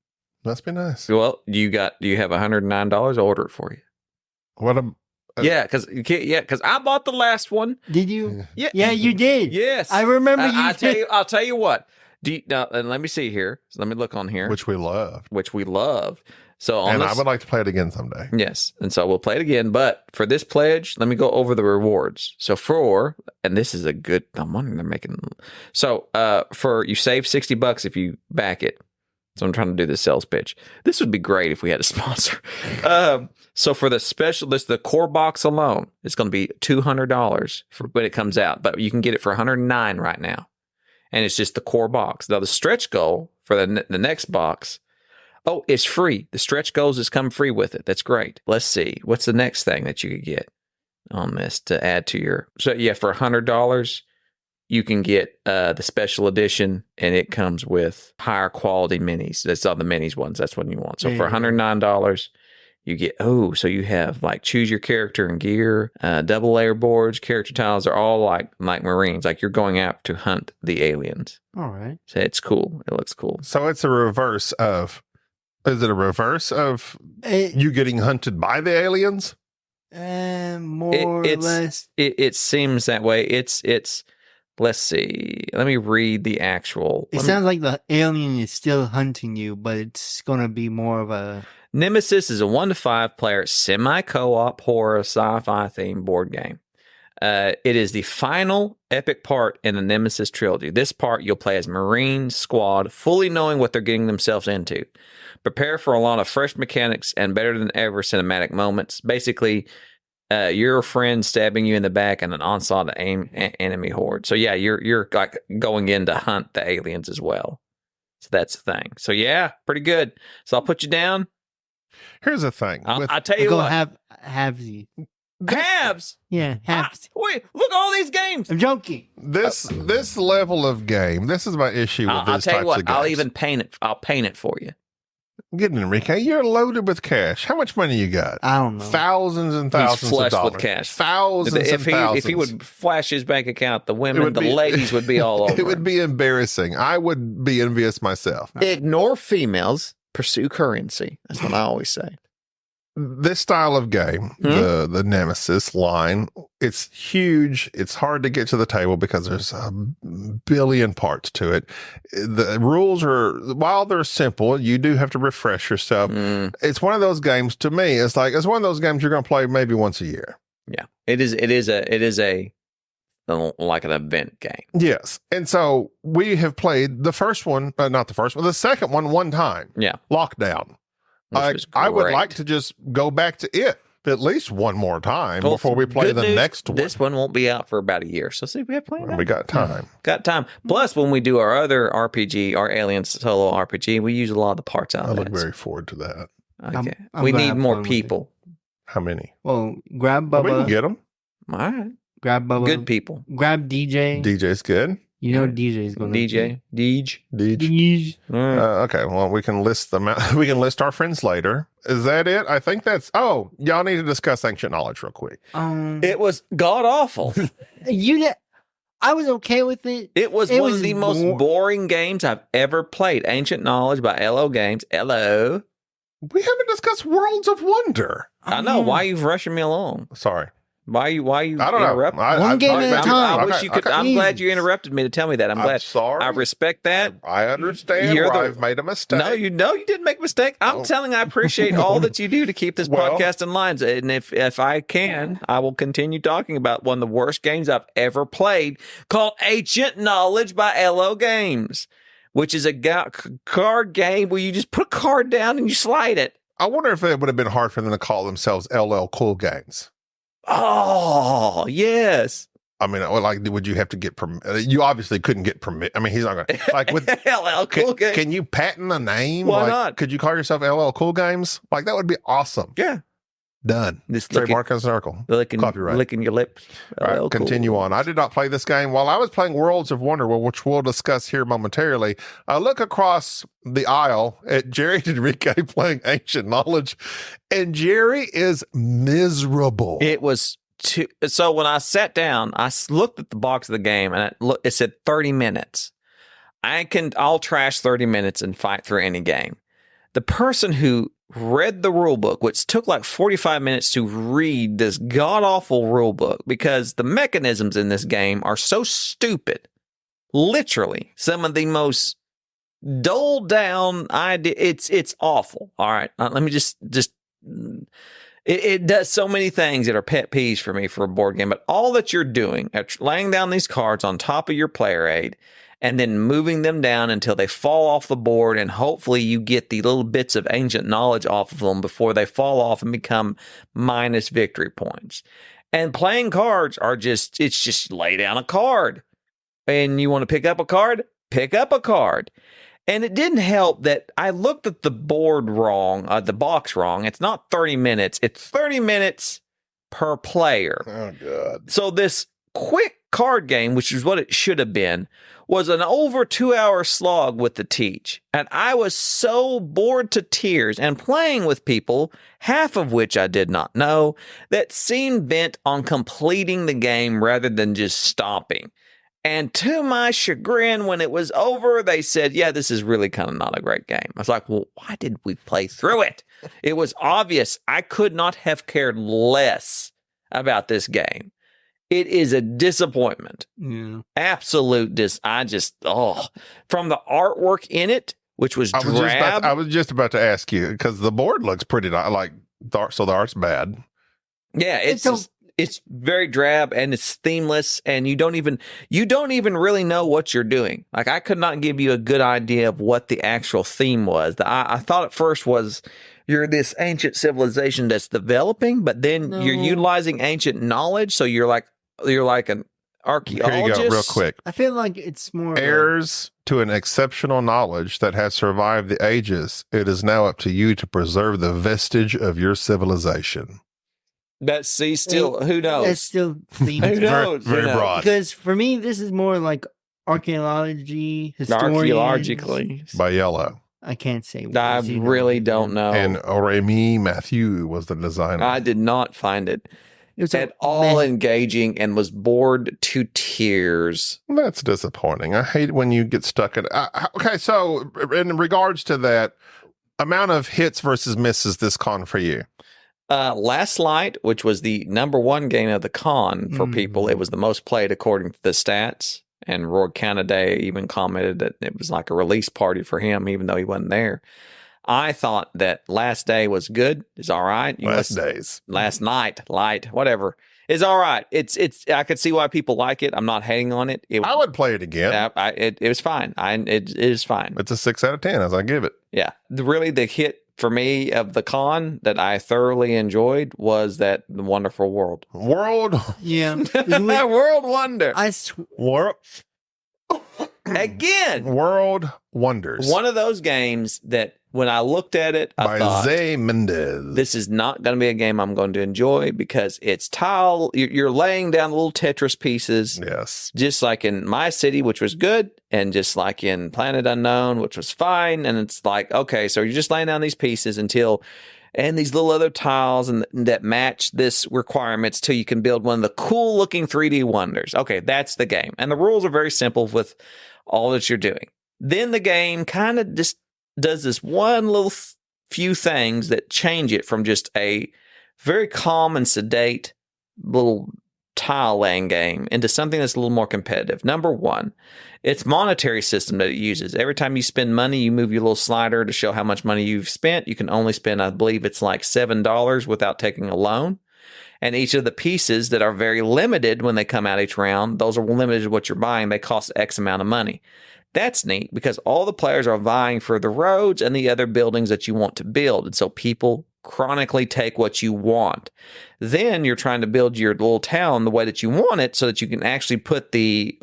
Must be nice. Well, do you have $109? I'll order it for you. What a... Yeah, because I bought the last one. Did you? Yeah, Yeah, you did. Yes, I remember you. I'll tell you what. And let me see here. So let me look on here. Which we love. So and I would like to play it again someday. Yes, and so we'll play it again. But for this pledge, let me go over the rewards. So and this is a good. I'm wondering they're making. So for you save $60 if you back it. So I'm trying to do the sales pitch. This would be great if we had a sponsor. So for the special, the core box alone, it's going to be $200 when it comes out, but you can get it for $109 right now, and it's just the core box. Now the stretch goal for the next box, it's free. The stretch goals has come free with it. That's great. Let's see, what's the next thing that you could get on this to add to your? So yeah, for $100. You can get the special edition, and it comes with higher quality minis. That's all the minis ones. That's what you want. So for $109, you get, so you have like choose your character and gear, double layer boards, character tiles are all like Marines. Like you're going out to hunt the aliens. All right. So it's cool. It looks cool. So it's a reverse of, is it a reverse of you getting hunted by the aliens? More or less. It seems that way. It's. Let's see. Let me read the actual. It sounds like the alien is still hunting you, but it's going to be more of a... Nemesis is a 1 to 5 player semi-co-op horror sci-fi themed board game. It is the final epic part in the Nemesis trilogy. This part you'll play as Marine squad, fully knowing what they're getting themselves into. Prepare for a lot of fresh mechanics and better than ever cinematic moments. Basically, your friend stabbing you in the back and an onslaught of enemy horde. So yeah, you're like going in to hunt the aliens as well. So that's the thing. So yeah, pretty good. So I'll put you down. Here's the thing. I'll tell you Go what. have the... Halves. Yeah, halves. Wait, look at all these games. I'm joking. This level of game, this is my issue with I'll these tell you types what. of games. I'll even paint it. I'll paint it for you. Get it, Enrique. You're loaded with cash. How much money you got? I don't know. Thousands and thousands He's flushed of dollars. with cash. Thousands and thousands. If he would flash his bank account, the women, would the be- ladies would be all over. It would be embarrassing. I would be envious myself. Ignore females, pursue currency. That's what I always say. This style of game, the Nemesis line, it's huge. It's hard to get to the table because there's a billion parts to it. The rules are, while they're simple, you do have to refresh yourself. It's one of those games, to me, it's one of those games you're going to play maybe once a year. Yeah, it is a like an event game. Yes. And so we have played the first one, not the first one, the second one time. Yeah. Lockdown. Which was I would great. like to just go back to it at least one more time Well, before we play good the news, next one. This one won't be out for about a year. So see, we have plenty. We got time. Got time. Plus, when we do our other RPG, our Alien solo RPG, we use a lot of the parts out I of look that. very forward to that. Okay. I'm We gonna need have more fun with it. people. How many? Well, grab We can Bubba. get them. All right. Grab Bubba. Good people. Grab DJ. DJ's good. You know DJ's going to DJ. Deej. DJ. All right. Okay, well, we can list them out. We can list our friends later. Is that it? I think that's. Oh, y'all need to discuss ancient knowledge real quick. It was god awful. I was okay with it. It was It one was of the most boring games I've ever played. Ancient Knowledge by LO Games. LO. We haven't discussed Worlds of Wonder. I know. Why are you rushing me along? Sorry. Why you I don't know. interrupting? One game at a time. I wish you could. Okay. I'm glad you interrupted me to tell me that. I'm glad. sorry. I respect that. I understand You're where the- I've made a mistake. No, you didn't make a mistake. I'm Oh. telling. I appreciate all that you do to keep this Well- podcast in line. And if I can, I will continue talking about one of the worst games I've ever played, called Ancient Knowledge by LO Games, which is a card game where you just put a card down and you slide it. I wonder if it would have been hard for them to call themselves LL Cool Games. Oh yes. I mean, would you have to get permit? You obviously couldn't get permit. I mean, he's not going to, with, LL Cool Games. can you patent a name? Why not? Could you call yourself LL Cool Games? That would be awesome. Yeah. Done. This Trademark and circle. Copyright. licking your lips. All right, LL Cool. continue on. I did not play this game. While I was playing Worlds of Wonder, which we'll discuss here momentarily, I look across the aisle at Jerry and Enrique playing Ancient Knowledge, and Jerry is miserable. It was so when I sat down, I looked at the box of the game and it said 30 minutes. I'll trash 30 minutes and fight through any game. The person who read the rule book, which took like 45 minutes to read this god awful rule book, because the mechanisms in this game are so stupid. Literally, some of the most doled down idea. It's awful. All right, let me just. It does so many things that are pet peeves for me for a board game, but all that you're doing, laying down these cards on top of your player aid and then moving them down until they fall off the board, and hopefully you get the little bits of ancient knowledge off of them before they fall off and become minus victory points. And playing cards it's just lay down a card. And you want to pick up a card? Pick up a card. And it didn't help that I looked at the board wrong, the box wrong. It's not 30 minutes. It's 30 minutes per player. Oh, God. So this quick card game, which is what it should have been, was an over 2-hour slog with the teach. And I was so bored to tears and playing with people, half of which I did not know, that seemed bent on completing the game rather than just stopping. And to my chagrin, when it was over, they said, yeah, this is really kind of not a great game. I was like, well, why did we play through it? It was obvious. I could not have cared less about this game. It is a disappointment. Yeah. Absolute from the artwork in it, which was drab. I was just about to ask you, because the board looks pretty so the art's bad. Yeah, it's very drab and it's themeless, and you don't even really know what you're doing. Like, I could not give you a good idea of what the actual theme was. I thought at first was you're this ancient civilization that's developing, but then you're utilizing ancient knowledge, so you're like an archaeologist. Here you go, real quick. I feel like it's more of Heirs to an exceptional knowledge that has survived the ages, it is now up to you to preserve the vestige of your civilization. That C still, who knows? That still seems Who knows? Very Who knows? broad. because for me, this is more like archaeology, historians. Archaeologically. By Yellow. I can't say. I words, you know really what I don't mean. know. And Remy Mathieu was the designer. I did not find it It was at all engaging and was bored to tears. That's disappointing. I hate when you get stuck in. Okay, so in regards to that, amount of hits versus misses this con for you. Last Light, which was the number one game of the con for people, it was the most played according to the stats. And Roy Canaday even commented that it was like a release party for him, even though he wasn't there. I thought that Last Day was good. It's all right. Last Night, Light, whatever. It's all right. It's. I could see why people like it. I'm not hating on it. I would play it again. It was fine. It is fine. It's a 6 out of 10 as I give it. Yeah. Really, the hit for me of the con that I thoroughly enjoyed was that The Wonderful World. Yeah. World Wonder. Again. World Wonders. One of those games that when I looked at it, I by thought, Zay Mendez. this is not going to be a game I'm going to enjoy because it's tile. You're laying down little Tetris pieces. Yes. Just like in My City, which was good, and just like in Planet Unknown, which was fine. And it's like, okay, so you're just laying down these pieces and these little other tiles and that match this requirements till you can build one of the cool looking 3D wonders. Okay, that's the game. And the rules are very simple with all that you're doing. Then the game kind of just does this one little few things that change it from just a very calm and sedate little tile laying game into something that's a little more competitive. Number one, it's monetary system that it uses. Every time you spend money, you move your little slider to show how much money you've spent. You can only spend, I believe it's like $7 without taking a loan. And each of the pieces that are very limited when they come out each round, those are limited to what you're buying. They cost X amount of money. That's neat because all the players are vying for the roads and the other buildings that you want to build. And so people chronically take what you want. Then you're trying to build your little town the way that you want it so that you can actually put the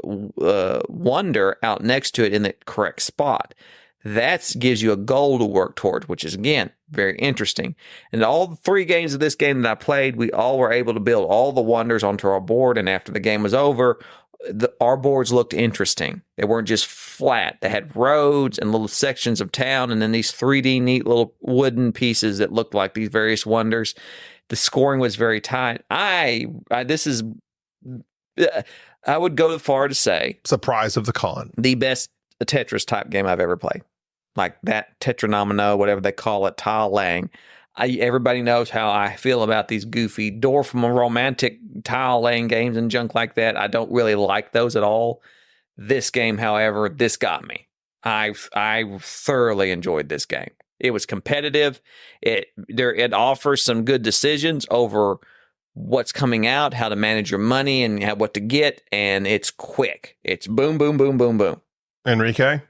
wonder out next to it in the correct spot. That gives you a goal to work towards, which is, again, very interesting. And all the 3 games of this game that I played, we all were able to build all the wonders onto our board. And after the game was over, our boards looked interesting. They weren't just flat. They had roads and little sections of town and then these 3D neat little wooden pieces that looked like these various wonders. The scoring was very tight. I would go far to say Surprise of the con. the best Tetris type game I've ever played. Like that Tetranomino, whatever they call it, tile laying. Everybody knows how I feel about these goofy dwarf romantic tile laying games and junk like that. I don't really like those at all. This game, however, this got me. I thoroughly enjoyed this game. It was competitive. It offers some good decisions over what's coming out, how to manage your money, and what to get. And it's quick. It's boom, boom, boom, boom, boom. Enrique?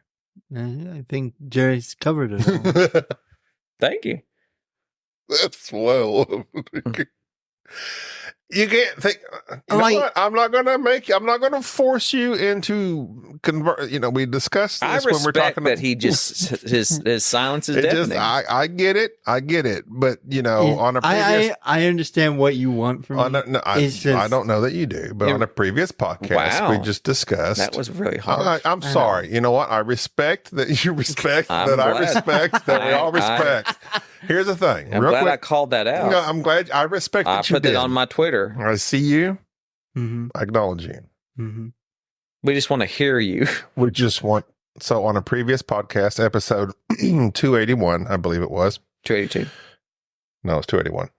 I think Jerry's covered it all. Thank you. That's well. You can't think. You know what? I'm not going to force you into convert. We discussed I this when we're respect talking that he just his silence is it deafening. just, I get it. But on a previous, I understand what you want from me. I don't know that you do, but on a previous podcast, we just discussed. That was really hard. I'm sorry. You know what? I respect that you respect that. I respect that we all respect. Here's the thing. I'm glad I called that out. No, I'm glad. I respect that you put it on my Twitter. I see you. Mm-hmm. I acknowledge you. Mm-hmm. We just want to hear you. We just want. So on a previous podcast, episode 281, I believe it was. 282. No, it's 281.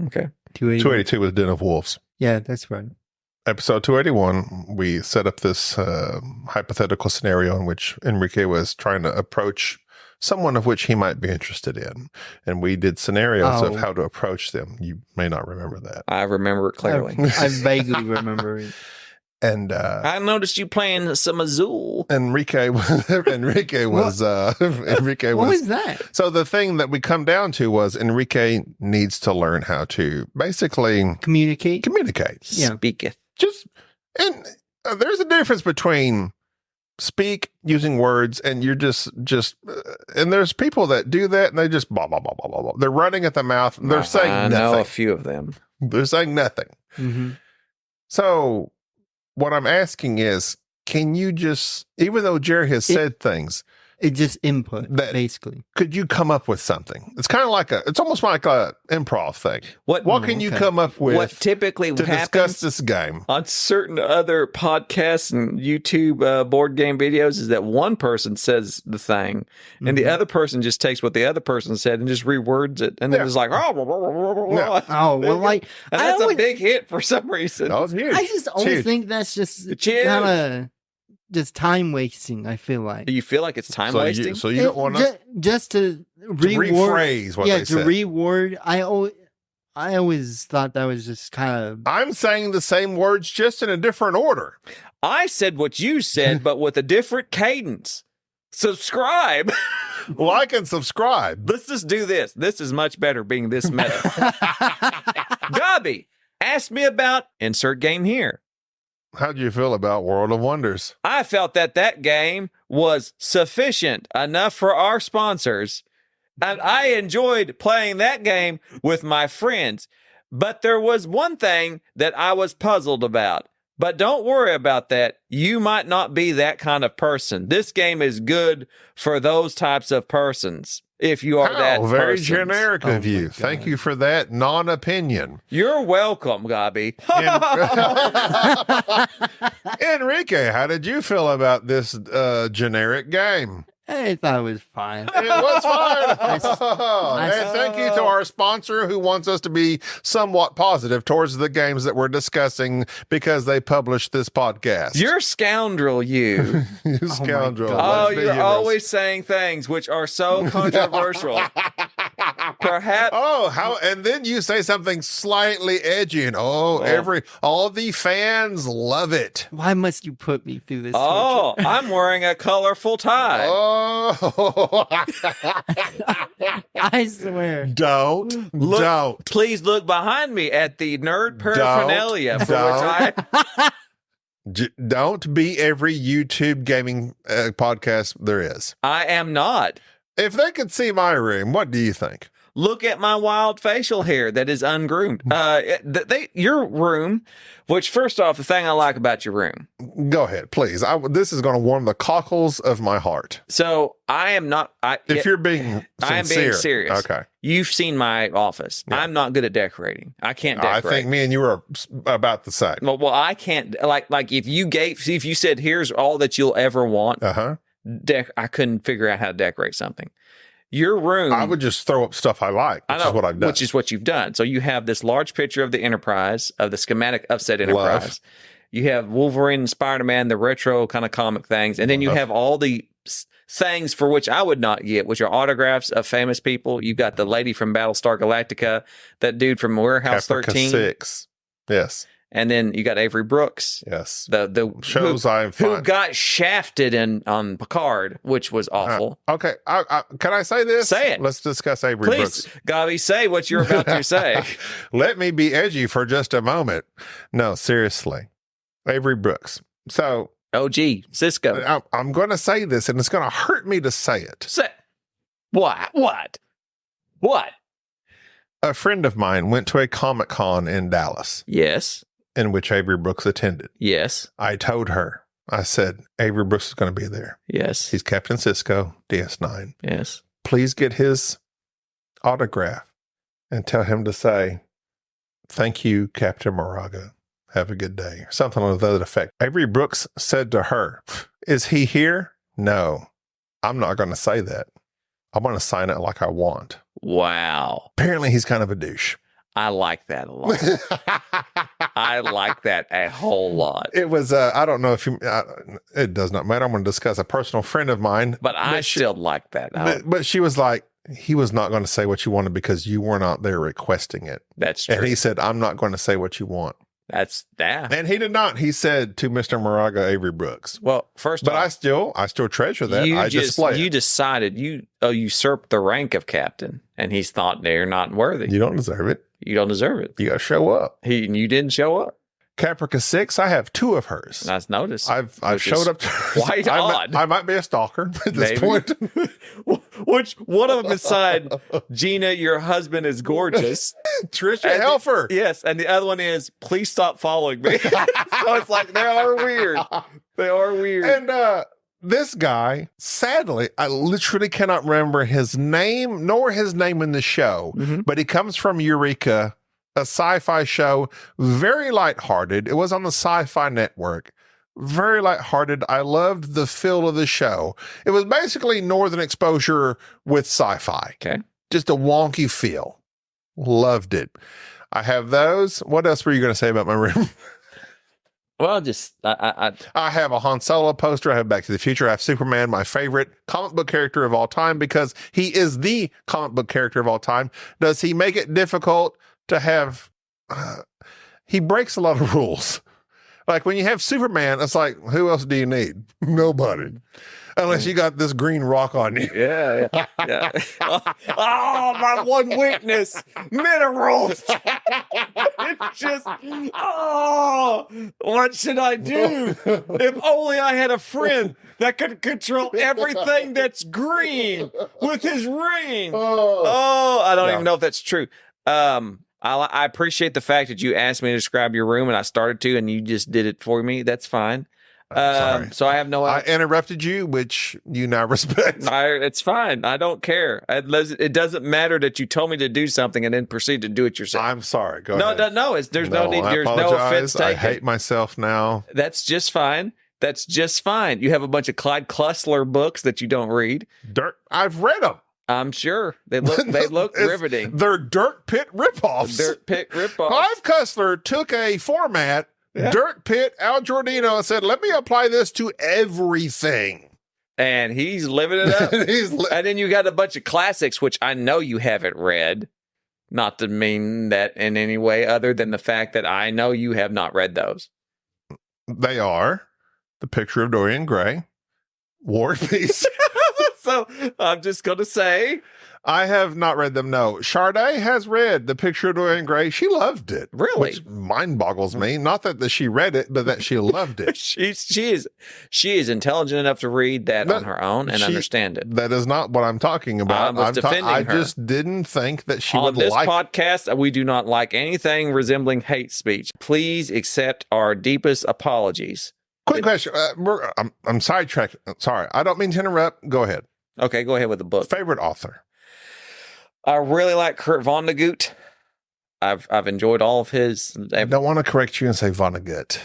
Okay. 282 was Den of Wolves. Yeah, that's right. Episode 281, we set up this hypothetical scenario in which Enrique was trying to approach someone of which he might be interested in. And we did scenarios of how to approach them. You may not remember that. I remember it clearly. I vaguely remember it. And I noticed you playing some Azul. Enrique was What was that? So the thing that we come down to was Enrique needs to learn how to basically Communicate. Yeah. Speaketh. And there's a difference between speak using words and you're just and there's people that do that and they just blah blah blah blah blah blah. They're running at the mouth. They're saying nothing. I know a few of them. They're saying nothing. Mm-hmm. So what I'm asking is, can you just, even though Jerry has said things, It's just input, that- basically. could you come up with something? It's kind of like it's almost like a improv thing. What can you okay. come up with what typically to happens discuss this game? on certain other podcasts and YouTube board game videos is that one person says the thing and the other person just takes what the other person said and just rewords it. And then Yeah. it's like, oh, Yeah. Oh, well, like, and I that's always- a big hit for some reason. That was huge. I just always huge. think that's just It's huge. kind of just time wasting, I feel like. Do you feel like it's time so wasting? You don't want us just to to reword, rephrase what they to said. reword. I always thought that was just kind of I'm saying the same words just in a different order. I said what you said, but with a different cadence. Subscribe. Well, I can subscribe. Let's just do this. This is much better being this meta. Gaby, ask me about insert game here. How'd you feel about World of Wonders? I felt that game was sufficient enough for our sponsors, and I enjoyed playing that game with my friends. But there was one thing that I was puzzled about. But don't worry about that. You might not be that kind of person. This game is good for those types of persons. If you are that very persons. generic Oh of my you. God. Thank you for that non-opinion. You're welcome, Gaby. Enrique, how did you feel about this generic game? I thought it was fine. It was fine. I- And thank you to our sponsor who wants us to be somewhat positive towards the games that we're discussing because they published this podcast. You're scoundrel, you. You scoundrel. God. Oh, Let's be you're humorous. always saying things which are so controversial. Perhaps. Oh, how? And then you say something slightly edgy, and all the fans love it. Why must you put me through this? Oh, torture? I'm wearing a colorful tie. Oh, I swear. don't. Please look behind me at the nerd paraphernalia for which Don't be every YouTube gaming podcast there is. I am not. If they could see my room, what do you think? Look at my wild facial hair that is ungroomed. Your room, which first off, the thing I like about your room. Go ahead, please. This is going to warm the cockles of my heart. So I am not. If you're being sincere. I am being serious. Okay. You've seen my office. Yeah. I'm not good at decorating. I can't I decorate. think me and you are about the same. Well, I can't. Like if you said, here's all that you'll ever want, Uh-huh. I couldn't figure out how to decorate something. Your room. I would just throw up stuff I like, which is what I've done. Which is what you've done. So you have this large picture of the Enterprise, of the schematic of said Enterprise. Love. You have Wolverine and Spider-Man, the retro kind of comic things. And then you Love. have all the things for which I would not get, which are autographs of famous people. You've got the lady from Battlestar Galactica, that dude from Warehouse Caprica 13. 6. Yes. And then you got Avery Brooks. Yes. The Shows I'm who fine. got shafted on Picard, which was awful. Okay. Can I say this? Say it. Let's discuss Avery Please, Brooks. Gaby, say what you're about to say. Let me be edgy for just a moment. No, seriously. Avery Brooks. So OG, Sisko. I'm going to say this, and it's going to hurt me to say it. Say what? A friend of mine went to a Comic-Con in Dallas, Yes. in which Avery Brooks attended. Yes. I told her, I said, Avery Brooks is going to be there. Yes. He's Captain Sisko, DS9. Yes. Please get his autograph and tell him to say, thank you, Captain Moraga. Have a good day. Something of that effect. Avery Brooks said to her, is he here? No, I'm not going to say that. I'm going to sign it like I want. Wow. Apparently, he's kind of a douche. I like that a lot. I like that a whole lot. It was, I don't know if you, it does not matter. I'm going to discuss a personal friend of mine. But I still like that. But she was like, he was not going to say what you wanted because you were not there requesting it. That's true. And he said, I'm not going to say what you want. That's that. And he did not. He said to Mr. Moraga, Avery Brooks. Well, first But off, I still treasure that. I display you it. decided you usurped the rank of captain, and he's thought they're not worthy. You don't deserve it. You don't deserve it. You got to show up. You didn't show up. Caprica 6, I have 2 of hers. Nice notice. I've Which showed is up to quite odd. I might be a stalker at this Maybe. point. Which one of them aside, Gina, your husband is gorgeous. Trisha And Helfer. Yes, and the other one is, please stop following me. So it's like, they are weird. They are weird. And this guy, sadly, I literally cannot remember his name nor his name in the show, but he comes from Eureka, a sci-fi show, very lighthearted. It was on the Sci-Fi Network. Very lighthearted. I loved the feel of the show. It was basically Northern Exposure with sci-fi. Okay. Just a wonky feel. Loved it. I have those. What else were you going to say about my room? Well, just I have a Han Solo poster. I have Back to the Future. I have Superman, my favorite comic book character of all time, because he is the comic book character of all time. Does he make it difficult to have... he breaks a lot of rules. Like when you have Superman, it's like, who else do you need? Nobody. Unless you got this green rock on you. Yeah. Oh, my one weakness, minerals. It's just, what should I do? If only I had a friend that could control everything that's green with his ring. I don't even know if that's true. I appreciate the fact that you asked me to describe your room, and I started to, and you just did it for me. That's fine. Sorry. So I have no. I interrupted you, which you now respect. It's fine. I don't care. It doesn't matter that you told me to do something and then proceed to do it yourself. I'm sorry. Go ahead. No. There's no need. There's no offense taken. I hate myself now. That's just fine. You have a bunch of Clyde Klussler books that you don't read. I've read them. I'm sure they look riveting. They're Dirt Pit ripoffs. Clive Cussler took a format. Yeah. Dirt Pit, Al Giordino, said, let me apply this to everything. And he's living it up. And then you got a bunch of classics, which I know you haven't read. Not to mean that in any way other than the fact that I know you have not read those. They are The Picture of Dorian Gray, War and Peace. So I'm just going to say... I have not read them, no. Sade has read The Picture of Dorian Gray. She loved it. Really? Which mind boggles me. Not that she read it, but that she loved it. She is intelligent enough to read that on her own and understand it. That is not what I'm talking about. I just didn't think that she would like... On this podcast, we do not like anything resembling hate speech. Please accept our deepest apologies. Quick question. I'm sidetracked. Sorry. I don't mean to interrupt. Go ahead. Okay, go ahead with the book. Favorite author? I really like Kurt Vonnegut. I've enjoyed all of his. I don't want to correct you and say Vonnegut.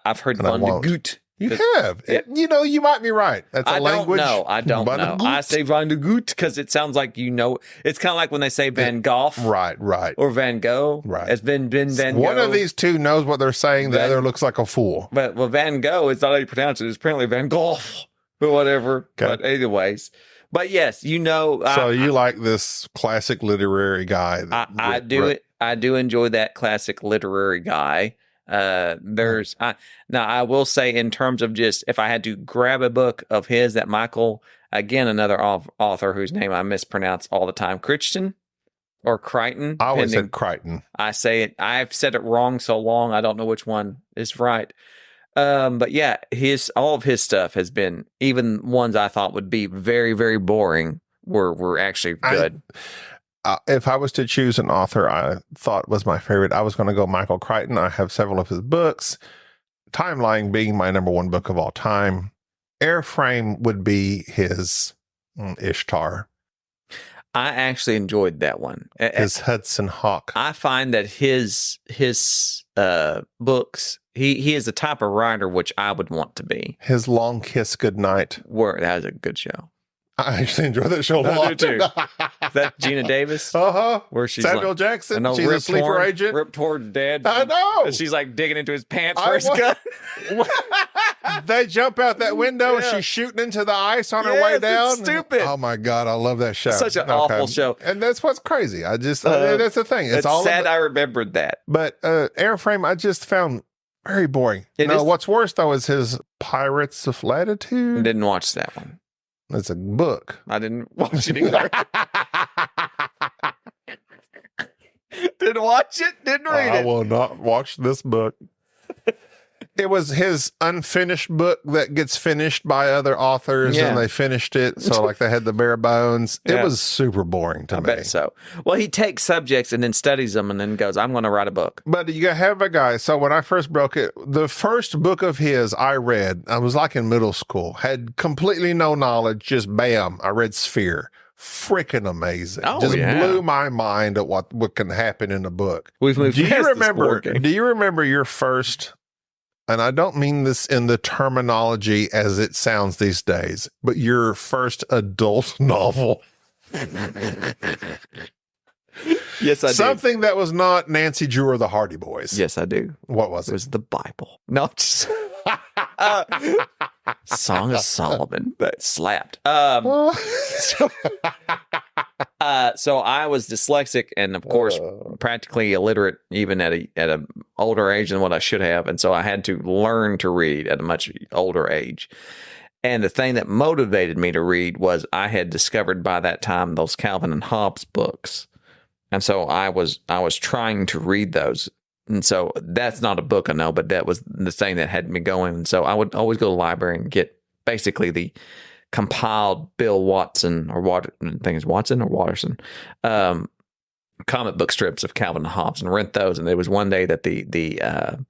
I've heard Vonnegut. You have. You might be right. That's a language. I don't know. I say Vonnegut because it sounds like you know. It's kind of like when they say Van Gogh. Right. Or Van Gogh. Right. It's been Van Gogh. One of these two knows what they're saying. The other looks like a fool. But Van Gogh is not how you pronounce it. It's apparently Van Gogh or whatever. Okay. But anyways. But yes, So you like this classic literary guy? I do enjoy that classic literary guy. Now I will say in terms of just if I had to grab a book of his that Michael, again another author whose name I mispronounce all the time, Crichton or Crichton. I always said Crichton. I say it. I've said it wrong so long I don't know which one is right. But yeah, all of his stuff has been, even ones I thought would be very, very boring were actually good. If I was to choose an author I thought was my favorite, I was going to go Michael Crichton. I have several of his books. Timeline being my number one book of all time. Airframe would be his Ishtar. I actually enjoyed that one. His Hudson Hawk. I find that his books, he is the type of writer which I would want to be. His Long Kiss Goodnight. That was a good show. I actually enjoy that show a lot. I do too. Is that Gina Davis? Uh-huh. Where she's Samuel Jackson. She's a sleeper agent. Ripped toward dad. I know. And she's like digging into his pants for his gun. They jump out that window and she's shooting into the ice on her way down. It's stupid. Oh my God. I love that show. It's such an awful show. And that's what's crazy. That's the thing. It's all sad I remembered that. But Airframe, I just found very boring. What's worse though is his Pirates of Latitude. Didn't watch that one. It's a book. I didn't watch it either. Didn't watch it. Didn't read it. I will not watch this book. It was his unfinished book that gets finished by other authors, Yeah. and they finished it. So, like, they had the bare bones. It Yeah. was super boring to I me. bet so. Well, he takes subjects and then studies them and then goes, I'm going to write a book. But you have a guy. So when I first broke it, the first book of his I read, I was like in middle school, had completely no knowledge. Just bam, I read Sphere. Freaking amazing. Oh, just yeah. blew my mind at what can happen in a book. We've moved Do you past this remember? board game. Do you remember your first? And I don't mean this in the terminology as it sounds these days, but your first adult novel. Yes, I do. Something that was not Nancy Drew or the Hardy Boys. Yes, I do. What was It it? was the Bible. No, just Song of Solomon. That slapped. So I was dyslexic and, of course, practically illiterate, even at a older age than what I should have. And so I had to learn to read at a much older age. And the thing that motivated me to read was I had discovered by that time those Calvin and Hobbes books. And so I was trying to read those. And so that's not a book, I know, but that was the thing that had me going. And so I would always go to the library and get basically the compiled Bill Watson or Watson or Watterson comic book strips of Calvin and Hobbes and rent those. And there was one day that the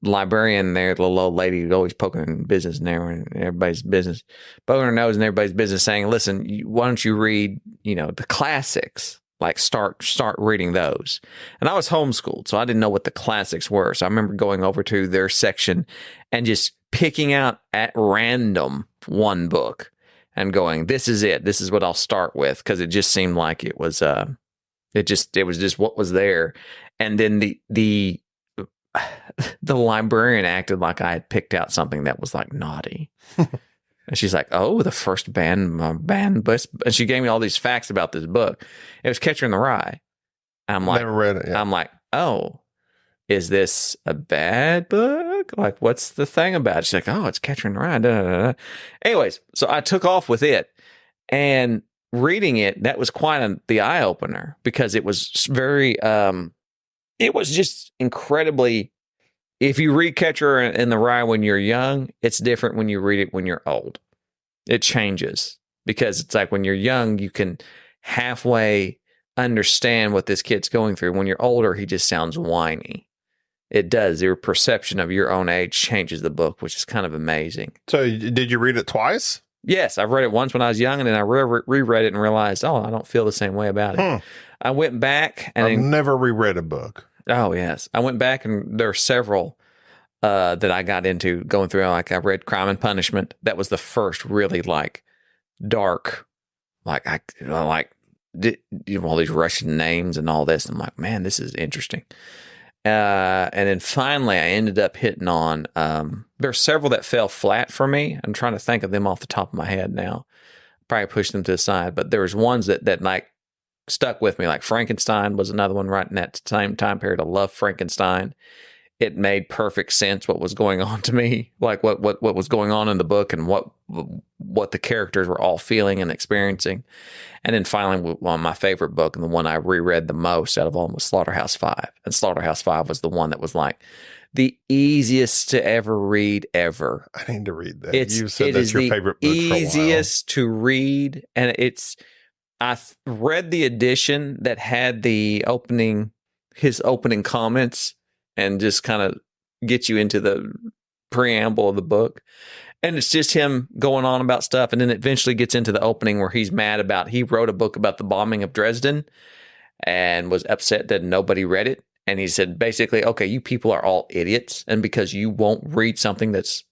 librarian there, the little old lady, was always poking in business and everybody's business, poking her nose in everybody's business, saying, "Listen, why don't you read, the classics? Like start reading those." And I was homeschooled, so I didn't know what the classics were. So I remember going over to their section and just picking out at random one book and going, "This is it. This is what I'll start with," because it just seemed like it was it was just what was there. And then the librarian acted like I had picked out something that was like naughty. And she's like, "Oh, the first band," and she gave me all these facts about this book. It was Catcher in the Rye. I'm like, Never read it. Yeah. I'm like, "Oh, is this a bad book? Like, what's the thing about it?" She's like, "Oh, it's Catcher in the Rye." Da, da, da, da. Anyways, so I took off with it, and reading it, that was quite the eye opener because it was very, it was just incredibly. If you read Catcher in the Rye when you're young, it's different when you read it when you're old. It changes because it's like when you're young, you can halfway understand what this kid's going through. When you're older, he just sounds whiny. It does. Your perception of your own age changes the book, which is kind of amazing. So did you read it twice? Yes, I've read it once when I was young, and then I reread it and realized, I don't feel the same way about it. I went back and I've never reread a book. Oh, yes. I went back and there are several that I got into going through. Like I read Crime and Punishment. That was the first really dark, all these Russian names and all this. I'm like, man, this is interesting. And then finally I ended up hitting on, there are several that fell flat for me. I'm trying to think of them off the top of my head now. Probably pushed them to the side, but there was ones that like stuck with me. Like Frankenstein was another one right in that same time period. I love Frankenstein. It made perfect sense what was going on to me, like what was going on in the book and what the characters were all feeling and experiencing. And then finally, my favorite book and the one I reread the most out of all was Slaughterhouse-5. And Slaughterhouse-5 was the one that was like the easiest to ever read ever. I need to read that. You said that's your favorite book for a while. Easiest to read, and I read the edition that had his opening comments and just kind of get you into the preamble of the book. And it's just him going on about stuff. And then it eventually gets into the opening where he's mad he wrote a book about the bombing of Dresden and was upset that nobody read it. And he said, basically, okay, you people are all idiots. And because you won't read something that's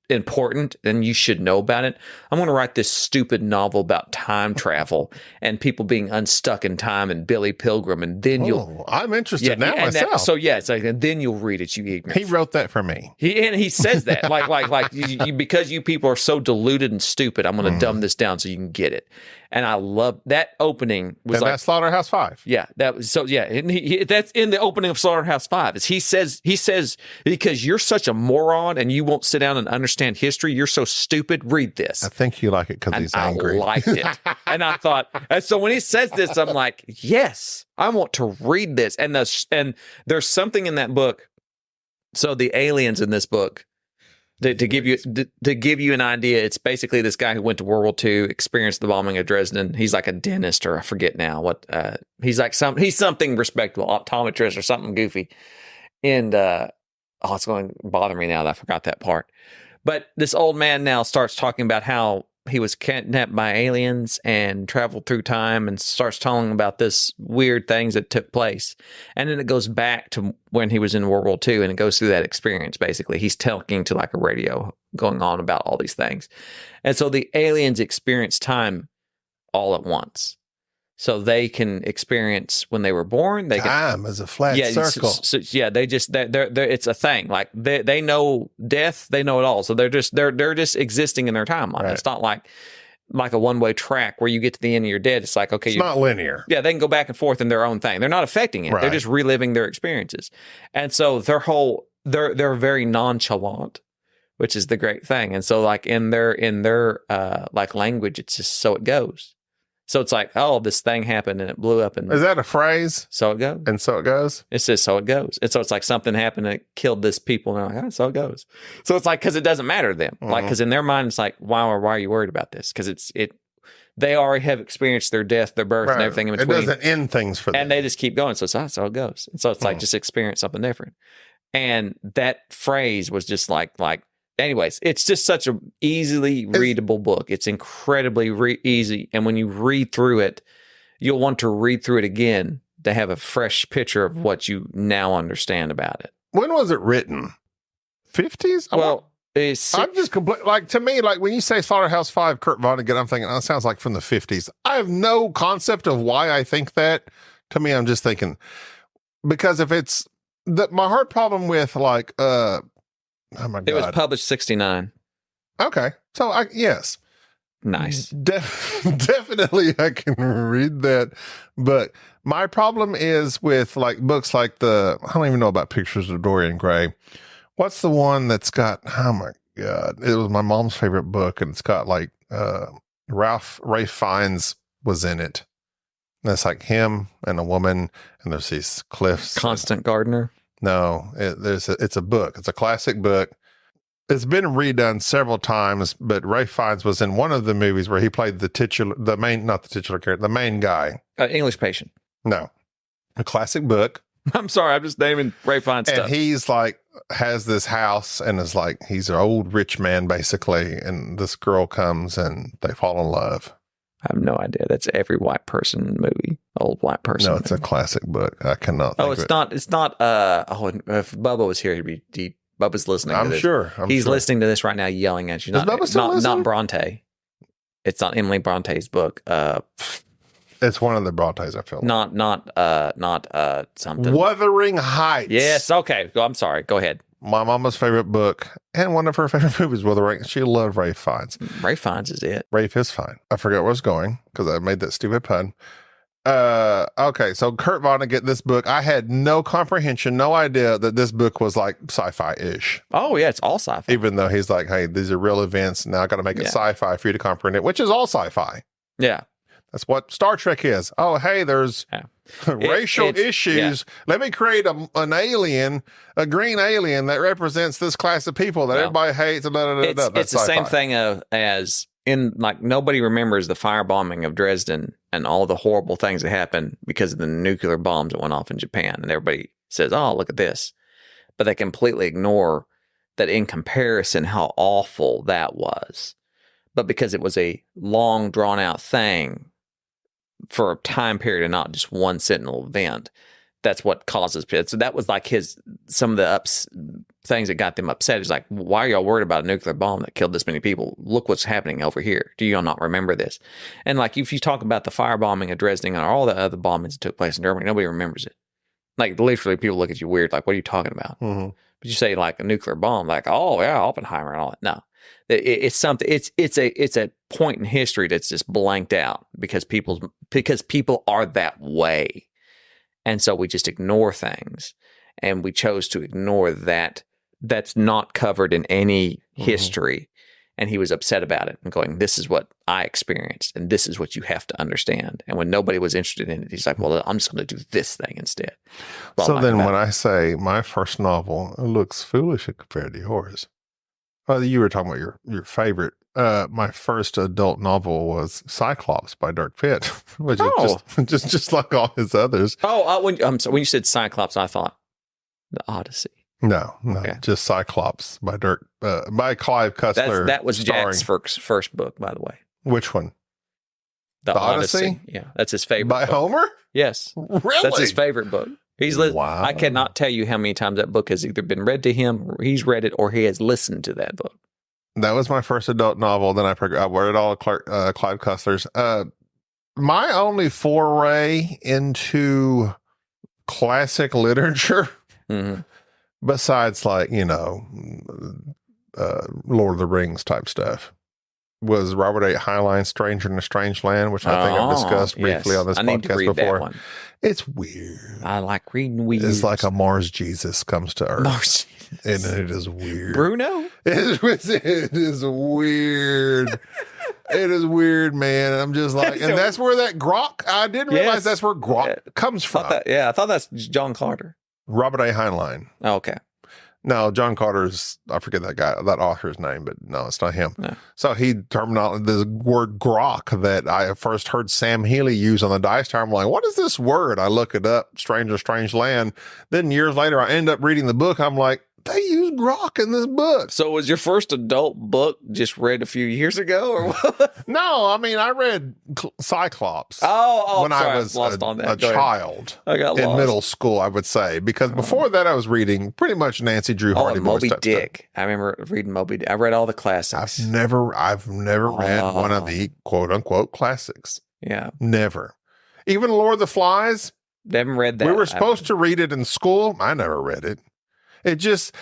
important and you should know about it, I'm going to write this stupid novel about time travel and people being unstuck in time and Billy Pilgrim, and then I'm interested now myself. It's like, and then you'll read it, you ignorant. He wrote that for me. He says that like because you people are so deluded and stupid, I'm going to dumb this down so you can get it. And I love that opening. Was and that's Slaughterhouse-5. Yeah, that was so. Yeah, and that's in the opening of Slaughterhouse-5. Is he says because you're such a moron and you won't sit down and understand history. You're so stupid. Read this. I think you like it because he's angry. I liked it, and I thought. And so when he says this, I'm like, yes, I want to read this. And there's something in that book. So the aliens in this book, to give you an idea, it's basically this guy who went to World War II, experienced the bombing of Dresden. He's like a dentist, or I forget now what. He's something respectable, optometrist or something goofy. And it's going to bother me now that I forgot that part. But this old man now starts talking about how he was kidnapped by aliens and traveled through time, and starts telling about this weird things that took place. And then it goes back to when he was in World War II, and it goes through that experience. Basically, he's talking to like a radio going on about all these things. And so the aliens experience time all at once. So they can experience when they were born. Time is a flat circle. They're it's a thing. Like they know death, they know it all. So they're just existing in their timeline. Right. It's not like a one-way track where you get to the end and you're dead. It's like, okay, it's not linear. Yeah, they can go back and forth in their own thing. They're not affecting it. Right. They're just reliving their experiences. And so they're very nonchalant, which is the great thing. And so like in their like language, it's just so it goes. So it's like, oh, this thing happened and it blew up. And is that a phrase? So it goes. And so it goes? It says so it goes. And so it's like something happened and it killed this people. And they're like, oh, so it goes. So it's like, because it doesn't matter to them. Mm-hmm. Like, because in their mind, it's like, why are you worried about this? Because they already have experienced their death, their birth, and everything in between. It doesn't end things for them. And they just keep going. So it's so it goes. And so it's like, just experience something different. And that phrase was just like, anyways, it's just such a easily readable book. It's incredibly easy. And when you read through it, you'll want to read through it again to have a fresh picture of what you now understand about it. When was it written? 50s? Well, I'm just like, to me, like when you say Slaughterhouse 5, Kurt Vonnegut, I'm thinking, that sounds like from the 50s. I have no concept of why I think that. To me, I'm just thinking, because if it's my hard problem with like, oh my God. It was published 69. Okay. So yes. Nice. Definitely I can read that. But my problem is with like books like I don't even know about Pictures of Dorian Gray. What's the one that's got, oh my God, it was my mom's favorite book, and it's got like Ralph Fiennes was in it. And it's like him and a woman, and there's these cliffs. Constant Gardener. No, it's a book. It's a classic book. It's been redone several times, but Ralph Fiennes was in one of the movies where he played the main guy. English Patient. No, a classic book. I'm sorry, I'm just naming Ralph Fiennes stuff. And he's like, has this house, and is like, he's an old rich man basically, and this girl comes and they fall in love. I have no idea. That's every white person movie. Old white person. No, it's a classic book. I cannot think of it. It's not. If Bubba was here, Bubba's listening to this. I'm sure. He's listening to this right now, yelling at you. Not Bronte. It's not Emily Bronte's book. It's one of the Brontes, I feel. Not something. Wuthering Heights. Yes. Okay. I'm sorry. Go ahead. My mama's favorite book and one of her favorite movies, Wuthering. She loved Ralph Fiennes. Ralph Fiennes is it. Ralph is fine. I forget where I was going because I made that stupid pun. Okay, so Kurt Vonnegut, this book, I had no comprehension, no idea that this book was like sci-fi-ish. Oh, yeah, it's all sci-fi. Even though he's like, hey, these are real events. Now I got to make it sci-fi for you to comprehend it, which is all sci-fi. Yeah. That's what Star Trek is. Oh, hey, there's racial issues. Yeah. Let me create an alien, a green alien that represents this class of people that everybody hates. It's the same thing as in, like, nobody remembers the firebombing of Dresden and all the horrible things that happened because of the nuclear bombs that went off in Japan. And everybody says, oh, look at this. But they completely ignore that in comparison how awful that was. But because it was a long, drawn-out thing for a time period and not just one sentinel event, that's what causes it. So that was like some of the things that got them upset. Is like, why are y'all worried about a nuclear bomb that killed this many people? Look what's happening over here. Do y'all not remember this? And like, if you talk about the firebombing of Dresden and all the other bombings that took place in Germany, nobody remembers it. Like, literally, people look at you weird. Like, what are you talking about? Mm-hmm. But you say like a nuclear bomb, like, oh yeah, Oppenheimer and all that. No. It's something. It's a point in history that's just blanked out because people are that way, and so we just ignore things, and we chose to ignore that. That's not covered in any history, And he was upset about it and going, this is what I experienced and this is what you have to understand. And when nobody was interested in it, he's like, well, I'm just going to do this thing instead. Well, so then when I say my first novel looks foolish compared to yours, you were talking about your favorite. My first adult novel was Cyclops by Dirk Pitt, which is just like all his others. When you said Cyclops, I thought the Odyssey. No, okay. Just Cyclops by by Clive Cussler. That was Jack's first book, by the way. Which one? The Odyssey? Yeah, that's his favorite. By book. Homer? Yes. Really? That's his favorite book. Wow. I cannot tell you how many times that book has either been read to him, or he's read it, or he has listened to that book. That was my first adult novel. Then I read all of Clive Cussler's. My only foray into classic literature, besides like, Lord of the Rings type stuff, was Robert A. Heinlein's Stranger in a Strange Land, which I think I've discussed briefly on this podcast before. That one. It's weird. I like reading weird. It's like a Mars Jesus comes to Earth. And it is weird. Bruno? It is weird. It is weird, man. I'm just like, and that's where that grok, I didn't realize that's where grok comes from. I thought that's John Carter. Robert A. Heinlein. Oh, okay. No, John Carter's, I forget that author's name, but no, it's not him. No. So the word grok that I first heard Sam Healy use on the Dice Tower. I'm like, what is this word? I look it up, Strange Land. Then years later, I end up reading the book. I'm like, they use grok in this book. So was your first adult book just read a few years ago or what? No, I mean, I read Cyclops when I was a child in middle school, I would say, because before that I was reading pretty much Nancy Drew Hardy Moby Dick. I remember reading Moby Dick. I read all the classics. I've never read one of the quote unquote classics. Yeah. Never. Even Lord of the Flies. Haven't read that. We were supposed to read it in school. I never read it. It just,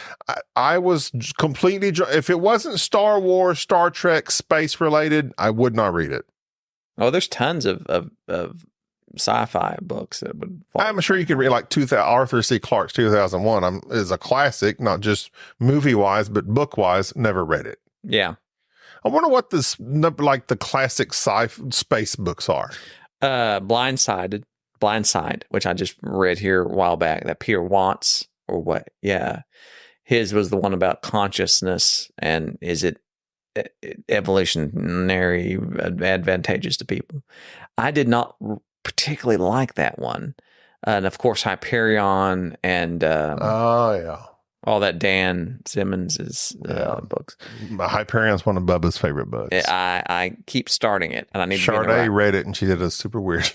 I was completely, if it wasn't Star Wars, Star Trek, space related, I would not read it. Oh, there's tons of sci-fi books that would fall. I'm sure you could read like Arthur C. Clarke's 2001 is a classic, not just movie-wise, but book-wise. Never read it. Yeah. I wonder what the classic space books are. Blindside, which I just read here a while back, that Peter Wantz. Or what? Yeah. His was the one about consciousness and is it evolutionary advantageous to people. I did not particularly like that one. And of course, Hyperion and all that Dan Simmons' books. Hyperion's one of Bubba's favorite books. I keep starting it, and I need Sade read it, and she did a super weird.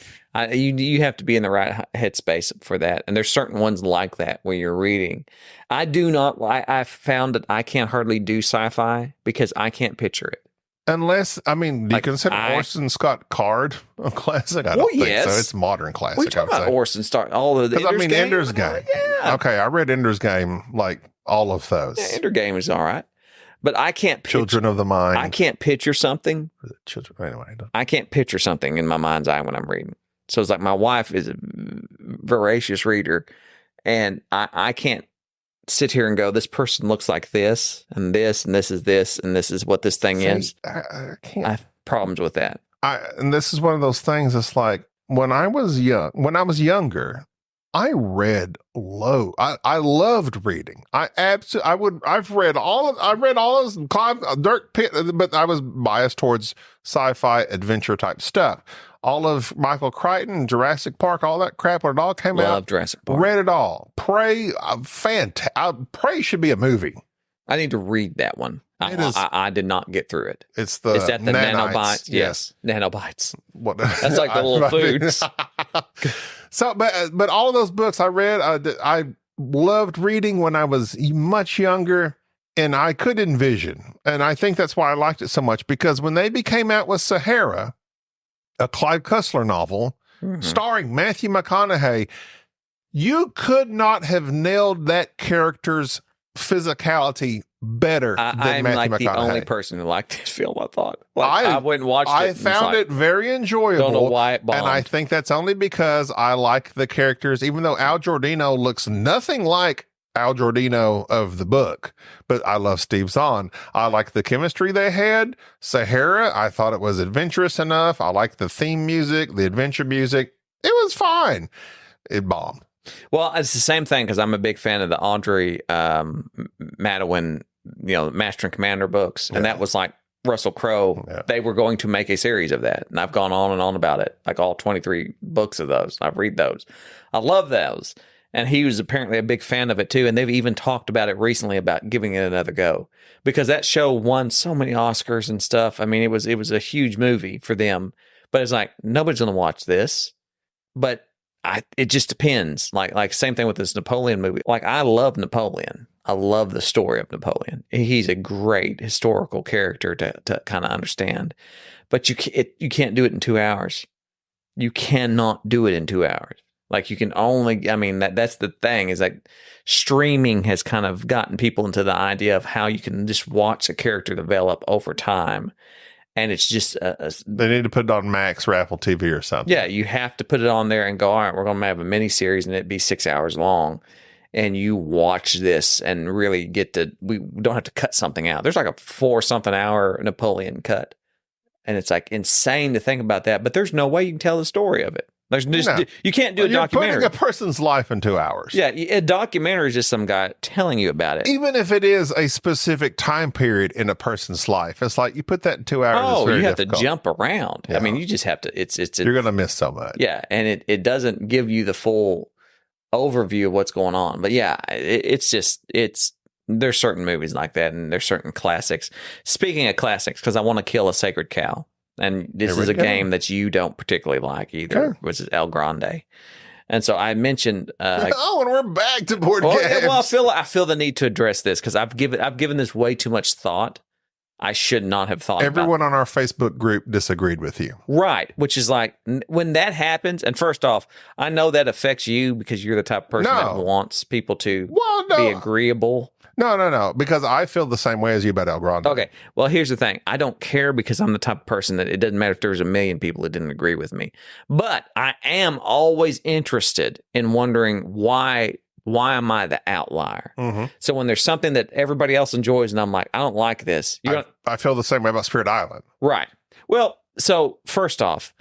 You have to be in the right headspace for that, and there's certain ones like that where you're reading. I do not. I found that I can't hardly do sci-fi because I can't picture it. Unless, I mean, do you consider Orson Scott Card a classic? I don't think so. It's modern classic. We talk about Orson Scott, all of the Ender's Game. Yeah. Okay, I read Ender's Game, like all of those. Yeah, Ender's Game is all right. But I can't picture, Children of the Mind. I can't picture something. Anyway, I can't picture something in my mind's eye when I'm reading. So it's like my wife is a voracious reader, and I can't sit here and go, this person looks like this, and this is this, and this is what this thing is. I can't. I have problems with that. And this is one of those things. It's like when I was younger, I read low. I loved reading. I've read I read all of Dirk Pitt, but I was biased towards sci-fi adventure type stuff. All of Michael Crichton, Jurassic Park, all that crap when it all came out. Love Jurassic Park. Read it all. Prey, Prey should be a movie. I need to read that one. I did not get through it. Is that the nanobites? Yes, nanobites. What? That's like the little foods. So, but all of those books I read, I loved reading when I was much younger, and I could envision, and I think that's why I liked it so much, because when they came out with Sahara, a Clive Cussler novel starring Matthew McConaughey, you could not have nailed that character's physicality better than I'm Matthew like McConaughey. The only person who liked this film, I thought. I went and watched it. I found it very enjoyable. Don't know why it bombed. And I think that's only because I like the characters, even though Al Giordino looks nothing like Al Giordino of the book, but I love Steve Zahn. I like the chemistry they had. Sahara, I thought it was adventurous enough. I like the theme music, the adventure music. It was fine. It bombed. Well, it's the same thing because I'm a big fan of the Audrey Madwin, Master and Commander books, and that was like Russell Crowe. Yeah. They were going to make a series of that, and I've gone on and on about it, like all 23 books of those. I've read those. I love those. And he was apparently a big fan of it too. And they've even talked about it recently about giving it another go because that show won so many Oscars and stuff. I mean, it was a huge movie for them, but it's like, nobody's going to watch this, but it just depends. Like same thing with this Napoleon movie. Like I love Napoleon. I love the story of Napoleon. He's a great historical character to kind of understand, but you can't do it in 2 hours. You cannot do it in 2 hours. Like you can only, I mean, that's the thing is like streaming has kind of gotten people into the idea of how you can just watch a character develop over time. And it's just, they need to put it on Max or Apple TV or something. Yeah. You have to put it on there and go, all right, we're going to have a mini series and it'd be 6 hours long. And you watch this and really we don't have to cut something out. There's like a 4-something hour Napoleon cut. And it's like insane to think about that, but there's no way you can tell the story of it. There's just you can't do a documentary. You're putting a person's life in 2 hours. Yeah, a documentary is just some guy telling you about it. Even if it is a specific time period in a person's life, it's like you put that in 2 hours. Oh, it's very you have difficult. to jump around. Yeah. I mean, you just have to. You're going to miss so much. Yeah, and it doesn't give you the full overview of what's going on. But yeah, it's there's certain movies like that, and there's certain classics. Speaking of classics, because I want to kill a sacred cow. And this is a game that you don't particularly like either, which is El Grande. And so I mentioned. And we're back to board games. Well, I feel the need to address this because I've given this way too much thought. I should not have thought. Everyone on our Facebook group disagreed with you, right? Which is like when that happens. And first off, I know that affects you because you're the type of person that wants people to be agreeable. No, because I feel the same way as you about El Grande. Okay, well, here's the thing. I don't care because I'm the type of person that it doesn't matter if there's a million people that didn't agree with me. But I am always interested in wondering why am I the outlier? Mm-hmm. So when there's something that everybody else enjoys and I'm like, I don't like this. I feel the same way about Spirit Island. Right. Well, so first off,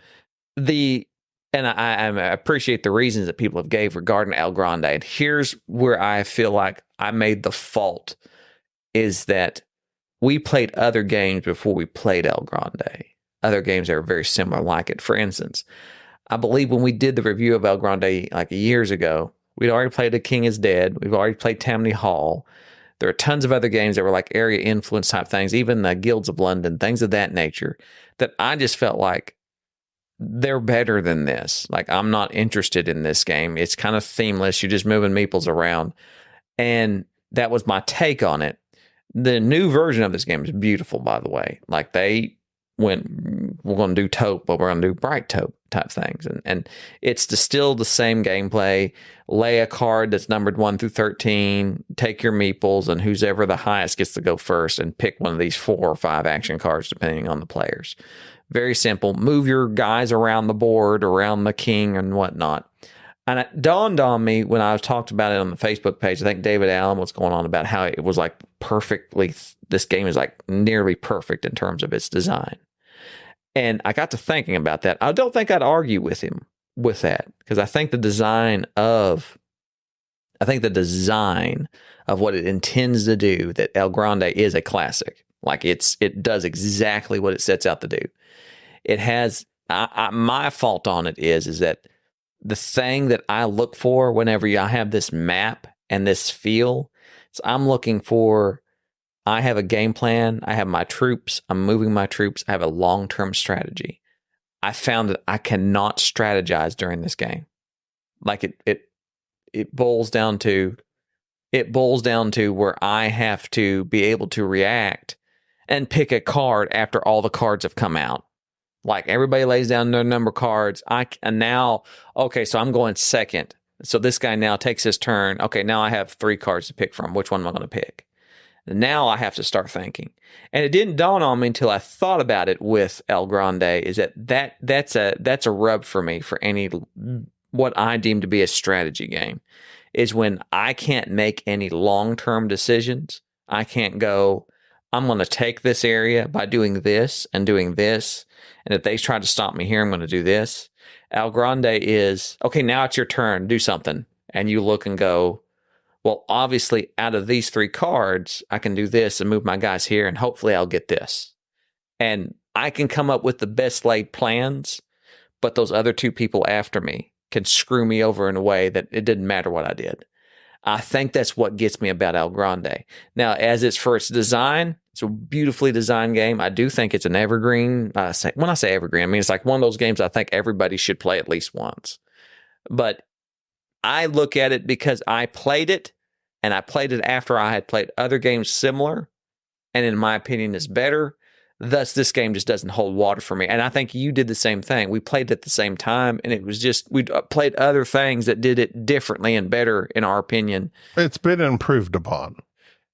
and I appreciate the reasons that people have gave regarding El Grande. And here's where I feel like I made the fault is that we played other games before we played El Grande. Other games that are very similar like it. For instance, I believe when we did the review of El Grande like years ago, we'd already played A King is Dead. We've already played Tammany Hall. There are tons of other games that were like area influence type things, even the Guilds of London, things of that nature, that I just felt like they're better than this. Like, I'm not interested in this game. It's kind of themeless. You're just moving meeples around. And that was my take on it. The new version of this game is beautiful, by the way. Like, they went, we're going to do taupe, but we're going to do bright taupe type things. And it's still the same gameplay. Lay a card that's numbered 1 through 13, take your meeples, and who's ever the highest gets to go first and pick one of these 4 or 5 action cards, depending on the players. Very simple. Move your guys around the board, around the king and whatnot. And it dawned on me when I talked about it on the Facebook page. I think David Allen was going on about how it was like perfectly, this game is like nearly perfect in terms of its design. And I got to thinking about that. I don't think I'd argue with him with that because I think the design of what it intends to do, that El Grande is a classic. Like it does exactly what it sets out to do. It has my fault on it is that the thing that I look for whenever I have this map and this feel, so I'm looking for, I have a game plan, I have my troops, I'm moving my troops, I have a long-term strategy. I found that I cannot strategize during this game. Like it boils down to where I have to be able to react and pick a card after all the cards have come out. Like everybody lays down their number cards. So I'm going second. So this guy now takes his turn. Okay, now I have 3 cards to pick from. Which one am I going to pick? And now I have to start thinking. And it didn't dawn on me until I thought about it with El Grande, is that's a rub for me for any what I deem to be a strategy game. is when I can't make any long-term decisions. I can't go, I'm going to take this area by doing this and doing this. And if they try to stop me here, I'm going to do this. El Grande is, okay, now it's your turn, do something. And you look and go, well, obviously out of these 3 cards, I can do this and move my guys here, and hopefully I'll get this. And I can come up with the best laid plans, but those other 2 people after me can screw me over in a way that it didn't matter what I did. I think that's what gets me about El Grande. Now, as it's for its design, it's a beautifully designed game. I do think it's an evergreen. When I say evergreen, I mean it's like one of those games I think everybody should play at least once. But I look at it because I played it, and I played it after I had played other games similar, and in my opinion is better. Thus, this game just doesn't hold water for me. And I think you did the same thing. We played it at the same time, and it was just, we played other things that did it differently and better, in our opinion. It's been improved upon.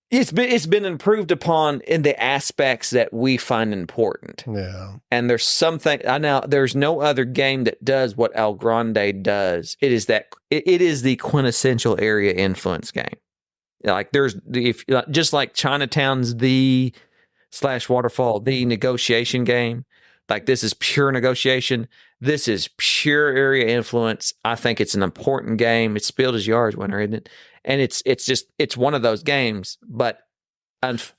It's been improved upon in the aspects that we find important. Yeah. And there's something, there's no other game that does what El Grande does. It is the quintessential area influence game. Like just like Chinatown's the / Waterfall, the negotiation game. Like this is pure negotiation. This is pure area influence. I think it's an important game. It's Spiel des Jahres winner, isn't it? And it's one of those games, but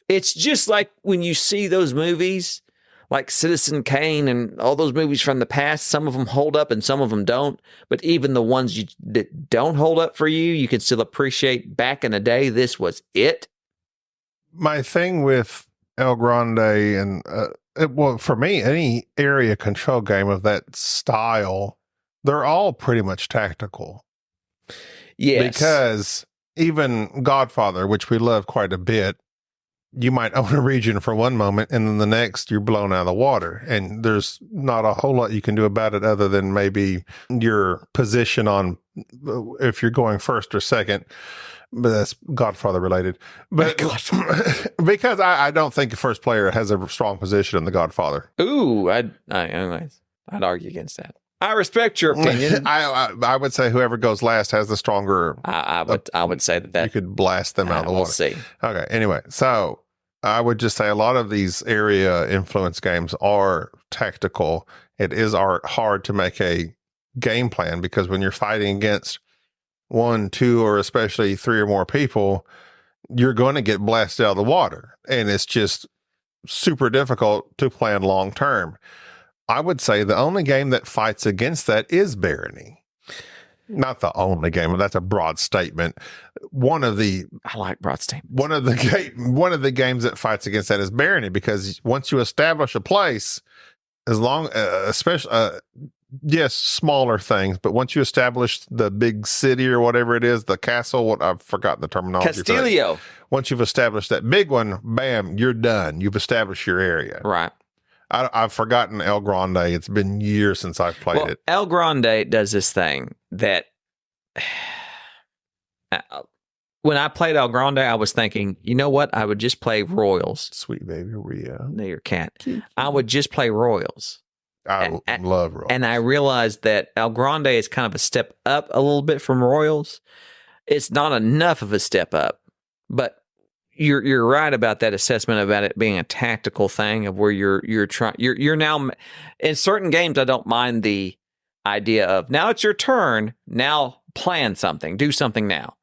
it's just like when you see those movies like Citizen Kane and all those movies from the past, some of them hold up and some of them don't. But even the ones that don't hold up for you, you can still appreciate back in the day, this was it. My thing with El Grande and, well, for me, any area control game of that style, they're all pretty much tactical. Yes. Because even Godfather, which we love quite a bit, you might own a region for one moment and then the next you're blown out of the water. And there's not a whole lot you can do about it other than maybe your position on if you're going first or second. But that's Godfather related. But because I don't think the first player has a strong position in the Godfather. Ooh, anyways, I'd argue against that. I respect your opinion. I would say whoever goes last has the stronger. I would say that you could blast them out of the water. We'll see. Okay. Anyway, so I would just say a lot of these area influence games are tactical. It is hard to make a game plan because when you're fighting against 1, 2, or especially 3 or more people, you're going to get blasted out of the water, and it's just super difficult to plan long term. I would say the only game that fights against that is Barony. Not the only game, but that's a broad statement. I like broad statements. One of the games that fights against that is Barony, because once you establish a place, as long, especially, yes, smaller things, but once you establish the big city or whatever it is, the castle, I've forgotten the terminology. Castillo. Once you've established that big one, bam, you're done. You've established your area. Right. I've forgotten El Grande. It's been years since I've played it. El Grande does this thing that when I played El Grande, I was thinking, you know what? I would just play Royals. Sweet baby Rio. No, your cat. I would just play Royals. I love Royals. And I realized that El Grande is kind of a step up a little bit from Royals. It's not enough of a step up, but you're right about that assessment about it being a tactical thing of where you're now in certain games. I don't mind the idea of now it's your turn. Now plan something, do something now.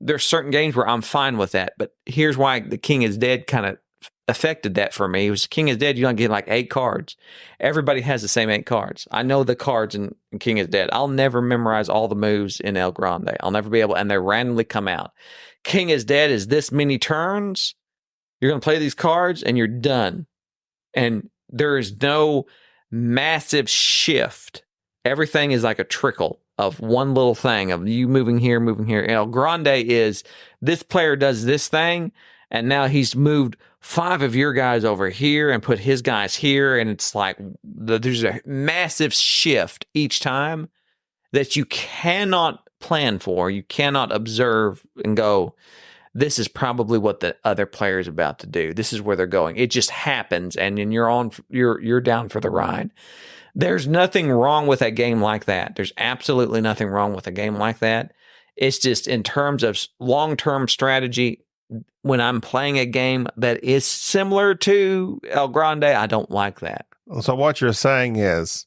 There's certain games where I'm fine with that, but here's why the King is Dead kind of affected that for me. It was King is Dead. You don't get like 8 cards. Everybody has the same 8 cards. I know the cards in King is Dead. I'll never memorize all the moves in El Grande. I'll never be able, and they randomly come out. King is Dead is this many turns. You're going to play these cards and you're done. And there is no massive shift. Everything is like a trickle of one little thing of you moving here. El Grande is this player does this thing, and now he's moved 5 of your guys over here and put his guys here. And it's like there's a massive shift each time that you cannot plan for. You cannot observe and go, this is probably what the other player is about to do. This is where they're going. It just happens, and then you're down for the ride. There's nothing wrong with a game like that. There's absolutely nothing wrong with a game like that. It's just in terms of long-term strategy, when I'm playing a game that is similar to El Grande, I don't like that. So what you're saying is,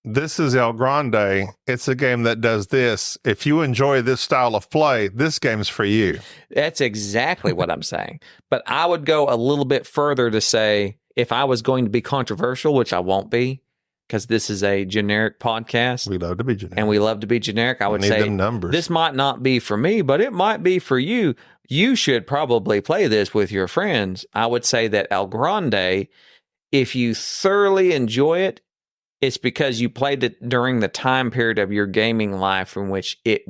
this is El Grande. It's a game that does this. If you enjoy this style of play, this game's for you. That's exactly what I'm saying. But I would go a little bit further to say, if I was going to be controversial, which I won't be, because this is a generic podcast. We love to be generic. And we love to be generic. I would say them numbers. This might not be for me, but it might be for you. You should probably play this with your friends. I would say that El Grande, if you thoroughly enjoy it, it's because you played it during the time period of your gaming life in which it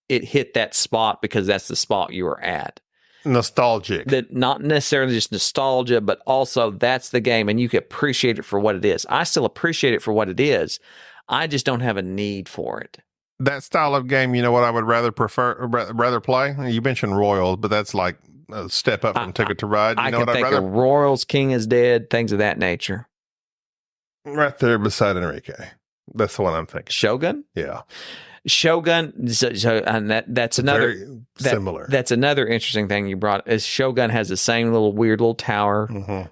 hit that spot because that's the spot you were at. Nostalgic. That not necessarily just nostalgia, but also that's the game, and you can appreciate it for what it is. I still appreciate it for what it is. I just don't have a need for it. That style of game, you know what I would rather play? You mentioned Royals, but that's like a step up from Ticket to Ride. You I know can what think I'd rather? of Royals, King is Dead, things of that nature. Right there beside Enrique. That's the one I'm thinking. Shogun? Yeah. Shogun, and that's another Very similar. That's another interesting thing you brought. Is Shogun has the same weird little tower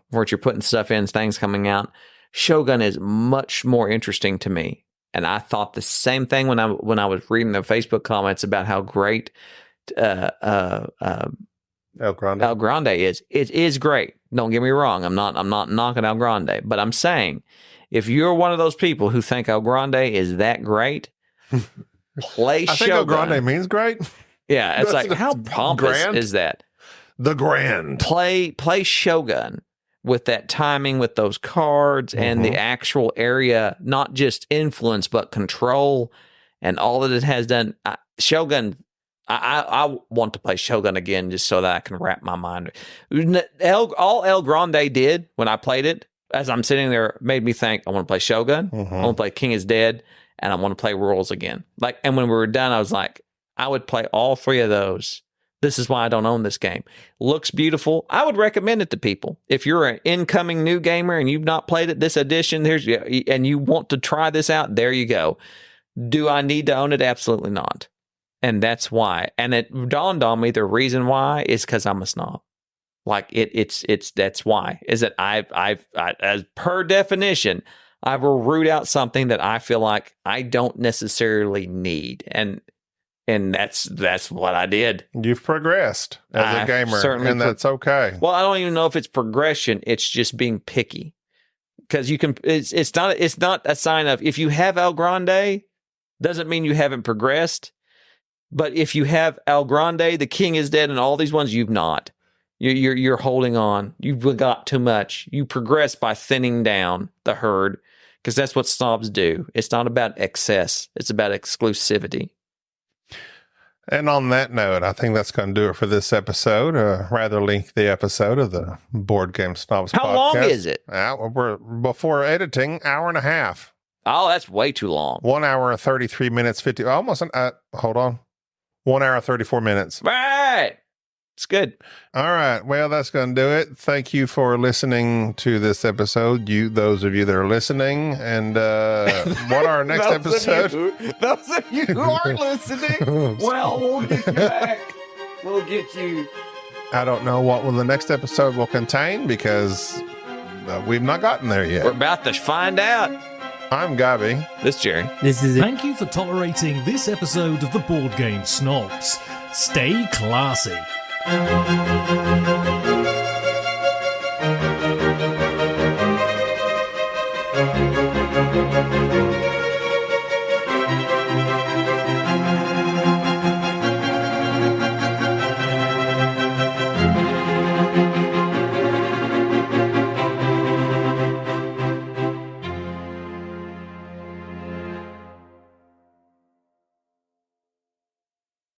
where you're putting stuff in, things coming out. Shogun is much more interesting to me, and I thought the same thing when I was reading the Facebook comments about how great El Grande. El Grande is. It is great. Don't get me wrong. I'm not knocking El Grande, but I'm saying if you're one of those people who think El Grande is that great, play Shogun. I think El Grande means great. Yeah, it's That's like, how pompous grand. is that? The Grand. Play Shogun with that timing, with those cards and the actual area, not just influence, but control and all that it has done. Shogun, I want to play Shogun again just so that I can wrap my mind. All El Grande did when I played it, as I'm sitting there, made me think, I want to play Shogun, I want to play King is Dead, and I want to play Royals again. And when we were done, I was like, I would play all three of those. This is why I don't own this game. Looks beautiful. I would recommend it to people. If you're an incoming new gamer and you've not played it, this edition, and you want to try this out, there you go. Do I need to own it? Absolutely not. And that's why. And it dawned on me the reason why is because I'm a snob. That's why. Is that I as per definition, I will root out something that I feel like I don't necessarily need. And that's what I did. You've progressed as a gamer, and that's okay. Well, I don't even know if it's progression. It's just being picky, because you can. It's not a sign of, if you have El Grande, doesn't mean you haven't progressed. But if you have El Grande, the King is Dead, and all these ones, you've not. You're holding on. You've got too much. You progress by thinning down the herd, because that's what snobs do. It's not about excess. It's about exclusivity. And on that note, I think that's going to do it for this episode, a rather lengthy episode of the Board Game Snobs podcast. How long is it? We're before editing, hour and a half. Oh, that's way too long. 1 hour and 33 minutes, 50, almost hold on. 1 hour, 34 minutes. Right. It's good. All right. Well, that's going to do it. Thank you for listening to this episode. Those of you that are listening, and what our next episode? Those of you who aren't listening, well, we'll get you back. We'll get you. I don't know what the next episode will contain, because we've not gotten there yet. We're about to find out. I'm Gaby. This is Jerry. This is it. Thank you for tolerating this episode of the Board Game Snobs. Stay classy.